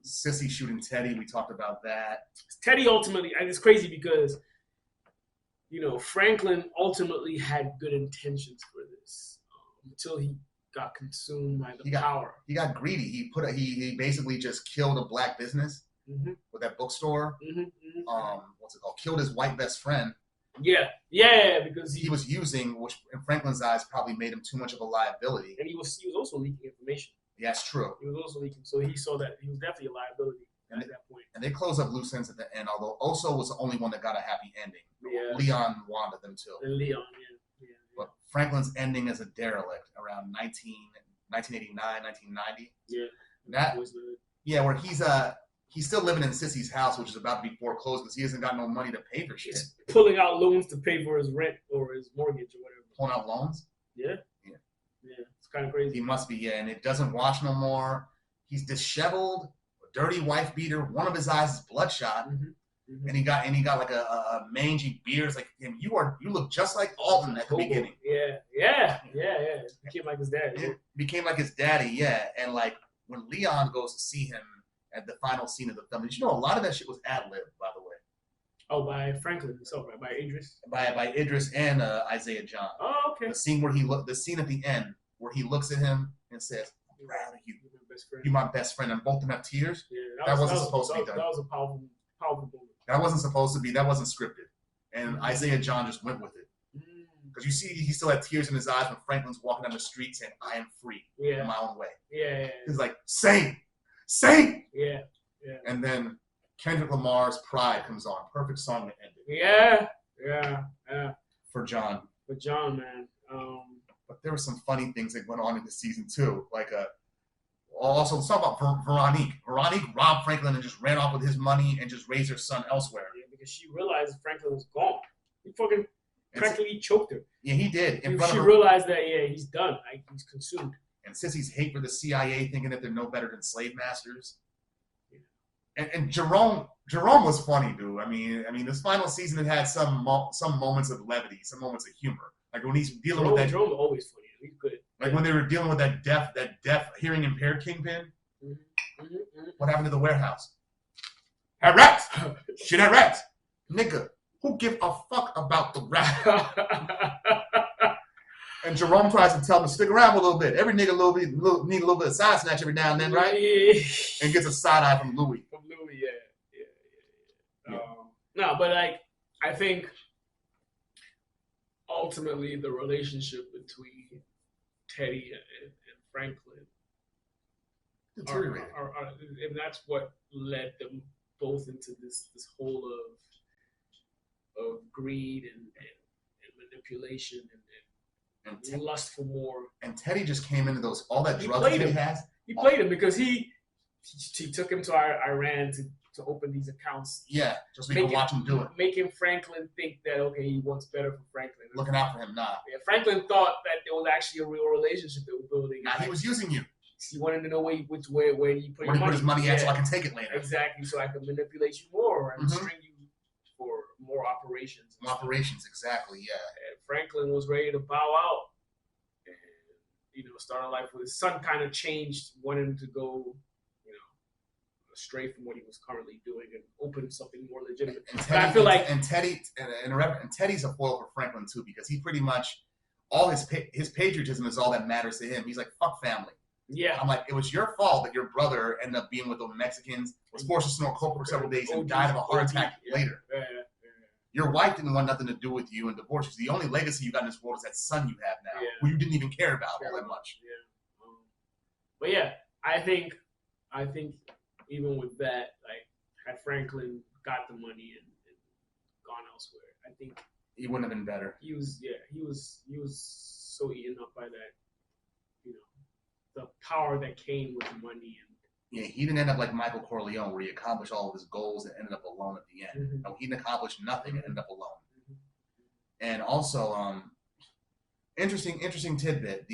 Sissy shooting Teddy. We talked about that. Teddy ultimately, and it's crazy because, Franklin ultimately had good intentions for this until he got consumed by the power. He got greedy. He basically just killed a black business with that bookstore. What's it called? Killed his white best friend. Yeah, because he was using, which in Franklin's eyes probably made him too much of a liability. And he was also leaking information. Yeah, that's true. He was also leaking, so he saw that he was definitely a liability at that point. And they close up loose ends at the end, although Oso was the only one that got a happy ending. Yeah. Leon wanted them too. And Leon, yeah. But Franklin's ending as a derelict around 1989, 1990. Yeah. That was where he's still living in Sissy's house, which is about to be foreclosed because he hasn't got no money to pay for shit. He's pulling out loans to pay for his rent or his mortgage or whatever. Pulling out loans? Yeah. It's kind of crazy. He must be, and it doesn't wash no more. He's disheveled, a dirty wife beater. One of his eyes is bloodshot, and he got like a mangy beard. It's like, damn, you look just like Alton at the beginning. Yeah. It became like his dad. It became like his daddy, yeah. And like when Leon goes to see him at the final scene of the film, did you know a lot of that shit was ad-lib, by the way? Oh, by Franklin himself, right? By Idris? By Idris and Isaiah John. Oh, okay. The scene at the end where he looks at him and says, I'm proud of you. You're my best friend. And both of them have tears. Yeah, that wasn't supposed to be done. That was a powerful moment. That wasn't supposed to be. That wasn't scripted. And Isaiah John just went with it. Because you see, he still had tears in his eyes when Franklin's walking down the street saying, I am free in my own way. Yeah. He's like, Saint! Yeah. And then Kendrick Lamar's Pride comes on. Perfect song to end it. Yeah. For John, man. But there were some funny things that went on in the season too. Like, also, let's talk about Veronique. Veronique robbed Franklin and just ran off with his money and just raised her son elsewhere. Yeah, because she realized Franklin was gone. He fucking practically choked her. Yeah, he did. She realized that, he's done. Like, he's consumed. And Sissy's hate for the CIA, thinking that they're no better than slave masters. Yeah. And Jerome was funny, dude. I mean, this final season it had some moments of levity, some moments of humor. Like when he's dealing with that. Jerome was always funny. He's good. Like when they were dealing with that deaf hearing impaired kingpin. What happened to the warehouse? Had rats. Shit had rats. Nigga, who give a fuck about the rat? And Jerome tries to tell him to stick around for a little bit. Every nigga need a little bit of side snatch every now and then, right? And gets a side eye from Louis. Yeah. No, but like I think ultimately the relationship between Teddy and Franklin deteriorated, and that's what led them both into this hole of greed and manipulation and lust for more. And Teddy just came into all that drugs that he has. He played him because he took him to Iran to open these accounts. Yeah, just so we can watch him do it. Making Franklin think that, okay, he wants better for Franklin. Looking out for him, nah. Yeah, Franklin thought that there was actually a real relationship they were building. Nah, he was using you. He wanted to know where he put his money. Where he put his money at so I can take it later. Exactly, so I can manipulate you more and string you for more operations. More operations, exactly, yeah. And Franklin was ready to bow out and, start a life with his son. Kind of changed, wanted him to go, astray from what he was currently doing and open something more legitimate. And Teddy, I feel like Teddy's a foil for Franklin too, because he pretty much all his patriotism is all that matters to him. He's like, fuck family. Yeah. I'm like, it was your fault that your brother ended up being with the Mexicans, was forced to snort coke for several days, and died of a heart attack later. Your wife didn't want nothing to do with you and divorced you. The only legacy you got in this world is that son you have now, who you didn't even care about all that much. Yeah. But yeah, I think even with that, like, had Franklin got the money and gone elsewhere, I think he wouldn't have been better. He was so eaten up by that, the power that came with the money. And yeah, he didn't end up like Michael Corleone, where he accomplished all of his goals and ended up alone at the end. Mm-hmm. No, he didn't accomplish nothing and ended up alone. Mm-hmm. And also, interesting tidbit.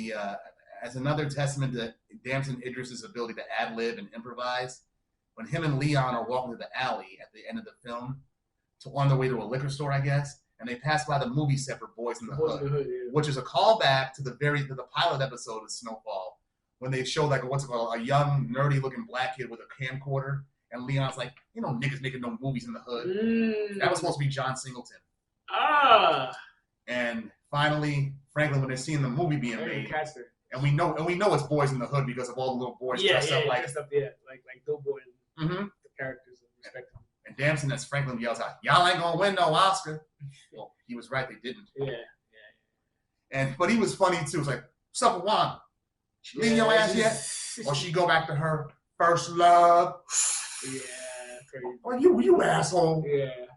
As another testament to Damson Idris's ability to ad-lib and improvise, when him and Leon are walking to the alley at the end of the film, on their way to a liquor store, I guess, and they pass by the movie set for Boys in the Hood, which is a callback to the pilot episode of Snowfall, when they show like a young nerdy looking black kid with a camcorder, and Leon's like, niggas making no movies in the hood. That was supposed to be John Singleton. And finally, Franklin, when they're seeing the movie being made, and we know it's Boys in the Hood because of all the little boys dressed up like Doughboy and the characters respectively. And Damson, as Franklin yells out, "Y'all ain't gonna win no Oscar." Well, he was right; they didn't. But he was funny too. It's like, "What's up with Wanda? She leaving your ass yet?" Or she go back to her first love. Yeah, crazy. Or you asshole. Yeah.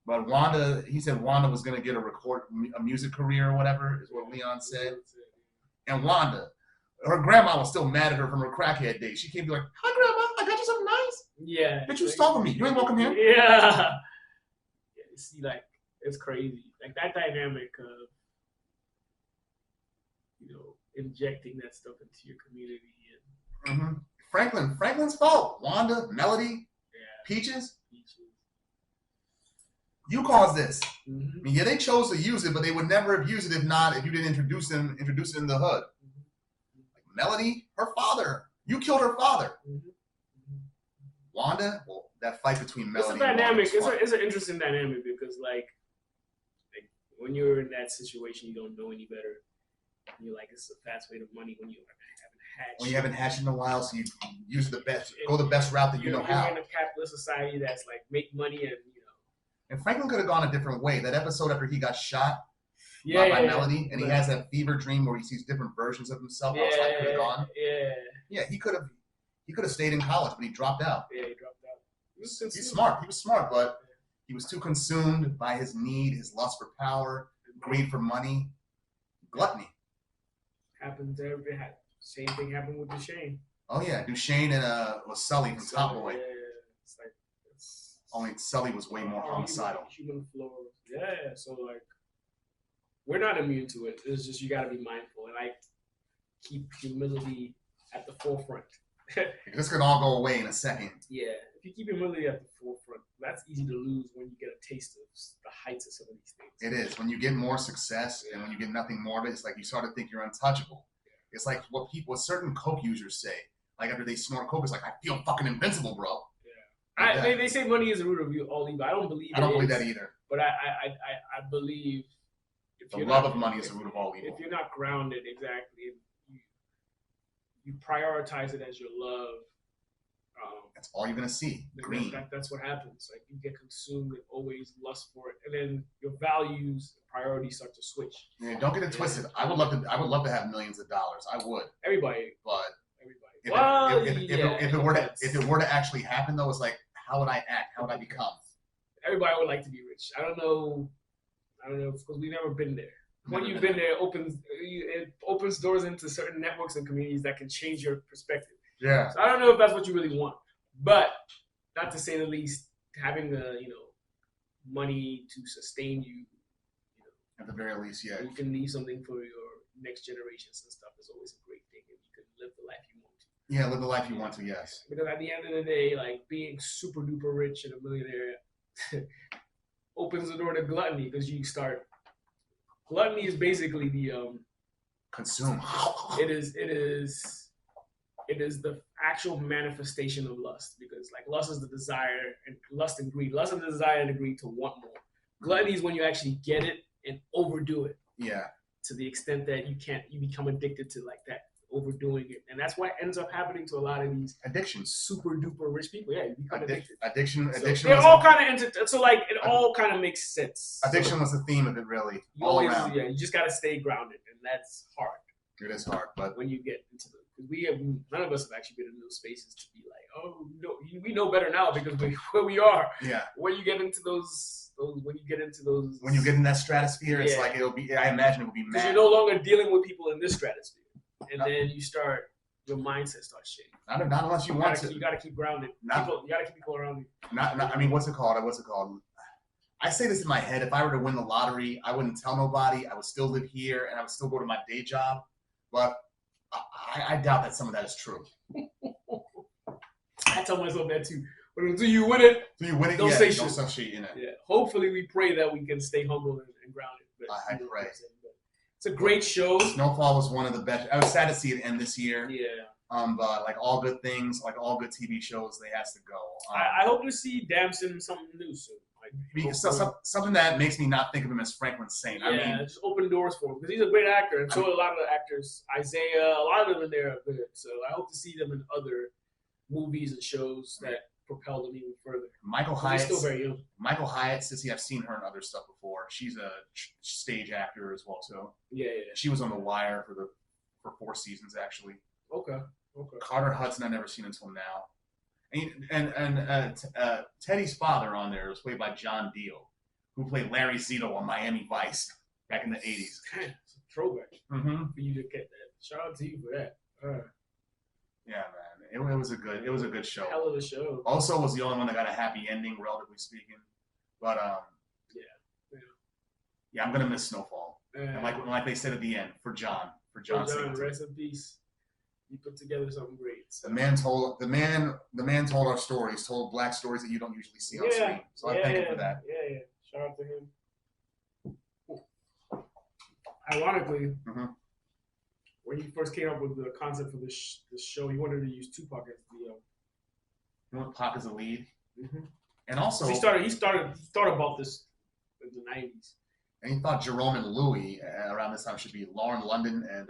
But Wanda, he said Wanda was gonna get a music career or whatever, is what Leon said. And Wanda, her grandma was still mad at her from her crackhead days. She came to be like, "Hi, grandma, I got you something nice." Yeah. Bitch, you stalking me. You ain't welcome here. Yeah. See, like, it's crazy. Like, that dynamic of, injecting that stuff into your community. And Franklin's fault. Wanda, Melody, Peaches. You caused this. Mm-hmm. I mean, yeah, they chose to use it, but they would never have used it if you didn't introduce it in the hood. Like Melody, her father. You killed her father. Wanda, well, that fight between Melody and dynamic. It's an interesting dynamic because, like when you're in that situation, you don't know any better. And you're like, it's a fast way to money when you haven't hatched. When you haven't hatched in a while, so you use the best route that you know how. You're in a capitalist society that's like make money and And Franklin could have gone a different way. That episode after he got shot by Melody, and he has that fever dream where he sees different versions of himself. Yeah, outside could have gone. Yeah, he could have stayed in college, but he dropped out. Yeah, he dropped out. He's smart. He was smart, but he was too consumed by his need, his lust for power, greed for money, gluttony. Happens every same thing happened with Duchesne. Oh yeah, Duchesne and was Sully from Top Boy. Yeah, it's like only Sully was way more homicidal. Human flaws. Yeah, so like we're not immune to it. It's just you got to be mindful and like keep humility at the forefront. This could all go away in a second. Yeah, if you keep humility at the forefront, that's easy to lose when you get a taste of the heights of some of these things. It is. When you get more success and when you get nothing more of it, it's like you start to think you're untouchable. Yeah. It's like what certain coke users say. Like after they snort coke, it's like, I feel fucking invincible, bro. Yeah. Like they say money is the root of all evil. I don't believe that either. But I believe the love of money is the root of all evil. If you're not grounded, exactly, you prioritize it as your love. That's all you're gonna see. Green. That's what happens. Like you get consumed and always lust for it, and then your values, priorities start to switch. Yeah, don't get it twisted. I would love to have millions of dollars. I would. Everybody. But everybody. If it were to actually happen, though, it's like, how would I act? How would I become? Everybody would like to be rich. I don't know because we've never been there. When you've been there, it opens doors into certain networks and communities that can change your perspective. Yeah. So I don't know if that's what you really want, but not to say the least, having the money to sustain you. At the very least, yeah. You can leave something for your next generations and stuff. Is always a great thing, and you can live the life you want to. Yeah, live the life you want to. Yes. Because at the end of the day, like being super duper rich and a millionaire opens the door to gluttony because you start. Gluttony is basically the consume. It it is the actual manifestation of lust, because like lust is the desire, and lust and greed. Lust is the desire and the greed to want more. Gluttony is when you actually get it and overdo it. Yeah. To the extent that you become addicted to like that, overdoing it, and that's what ends up happening to a lot of these addictions, super duper rich people. Yeah, you become addicted. Addiction. They're all kind of so like it all kind of makes sense. Addiction was the theme of it, really. Around. Yeah, you just gotta stay grounded, and that's hard. It is hard, but when you get into none of us have actually been in those spaces to be like, oh, no, we know better now because where we are. Yeah. When you get into those, when you get in that stratosphere, it's like it'll be. I imagine it will be mad. Because you're no longer dealing with people in this stratosphere, and then you start. Your mindset starts changing. Not unless you want to. You got to keep grounded. You got to keep people around you. I mean, what's it called? I say this in my head. If I were to win the lottery, I wouldn't tell nobody. I would still live here, and I would still go to my day job. But I doubt that some of that is true. I tell myself that too. But until you win it, don't say shit. Don't say shit in it. Yeah. Hopefully, we pray that we can stay humble and grounded. But, I pray. It's a great show. Snowfall was one of the best. I was sad to see it end this year. Yeah. But like all good things, like all good TV shows, they has to go. I hope to see Damson something new soon. Something that makes me not think of him as Franklin Saint. I mean, just open doors for him because he's a great actor, and so are a lot of the actors. Isaiah, a lot of them in there are good. So I hope to see them in other movies and shows that propel them even further. Michael Hyatt, still very young. Michael Hyatt, Sissy, I've seen her in other stuff before. She's a stage actor as well too. Yeah. She was on The Wire for 4 seasons actually. Okay. Carter Hudson, I've never seen until now. And Teddy's father on there was played by John Deal, who played Larry Zito on Miami Vice back in the 80s. Damn, it's a throwback for you to get that. Shout out to you for that. Yeah, man. It was a good show. Hell of a show. Also was the only one that got a happy ending, relatively speaking. But yeah, I'm gonna miss Snowfall. And like they said at the end, for John Singleton. Rest in peace. You put together something great. So. The man told our stories, told black stories that you don't usually see on screen. So I thank him for that. Yeah. Shout out to him. Ironically, when he first came up with the concept for this show, he wanted to use Tupac as the. You want Pac as a lead, and also he thought about this in the '90s. And he thought Jerome and Louis around this time should be Lauren London and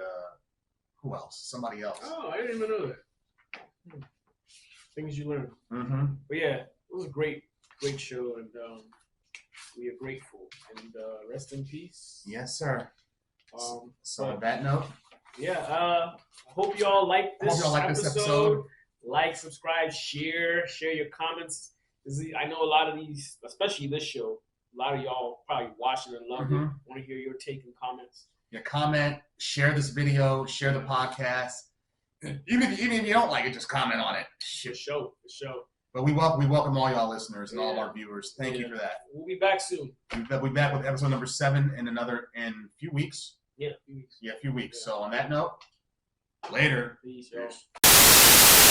who else? Somebody else. Oh, I didn't even know that. Things you learn. But yeah, it was a great show, and we are grateful. And rest in peace. Yes, sir. So on that note, I hope y'all like this episode. Like, subscribe, share your comments. I know a lot of these, especially this show, a lot of y'all probably watching and loved it. Want to hear your take and comments. Yeah, comment, share this video, share the podcast. Even if you don't like it, just comment on it. For sure. But we welcome all y'all listeners and all of our viewers. Thank you for that. We'll be back soon. We'll be back with episode number 7 in a few weeks. Yeah, a few weeks. So on that note, later. Peace, y'all.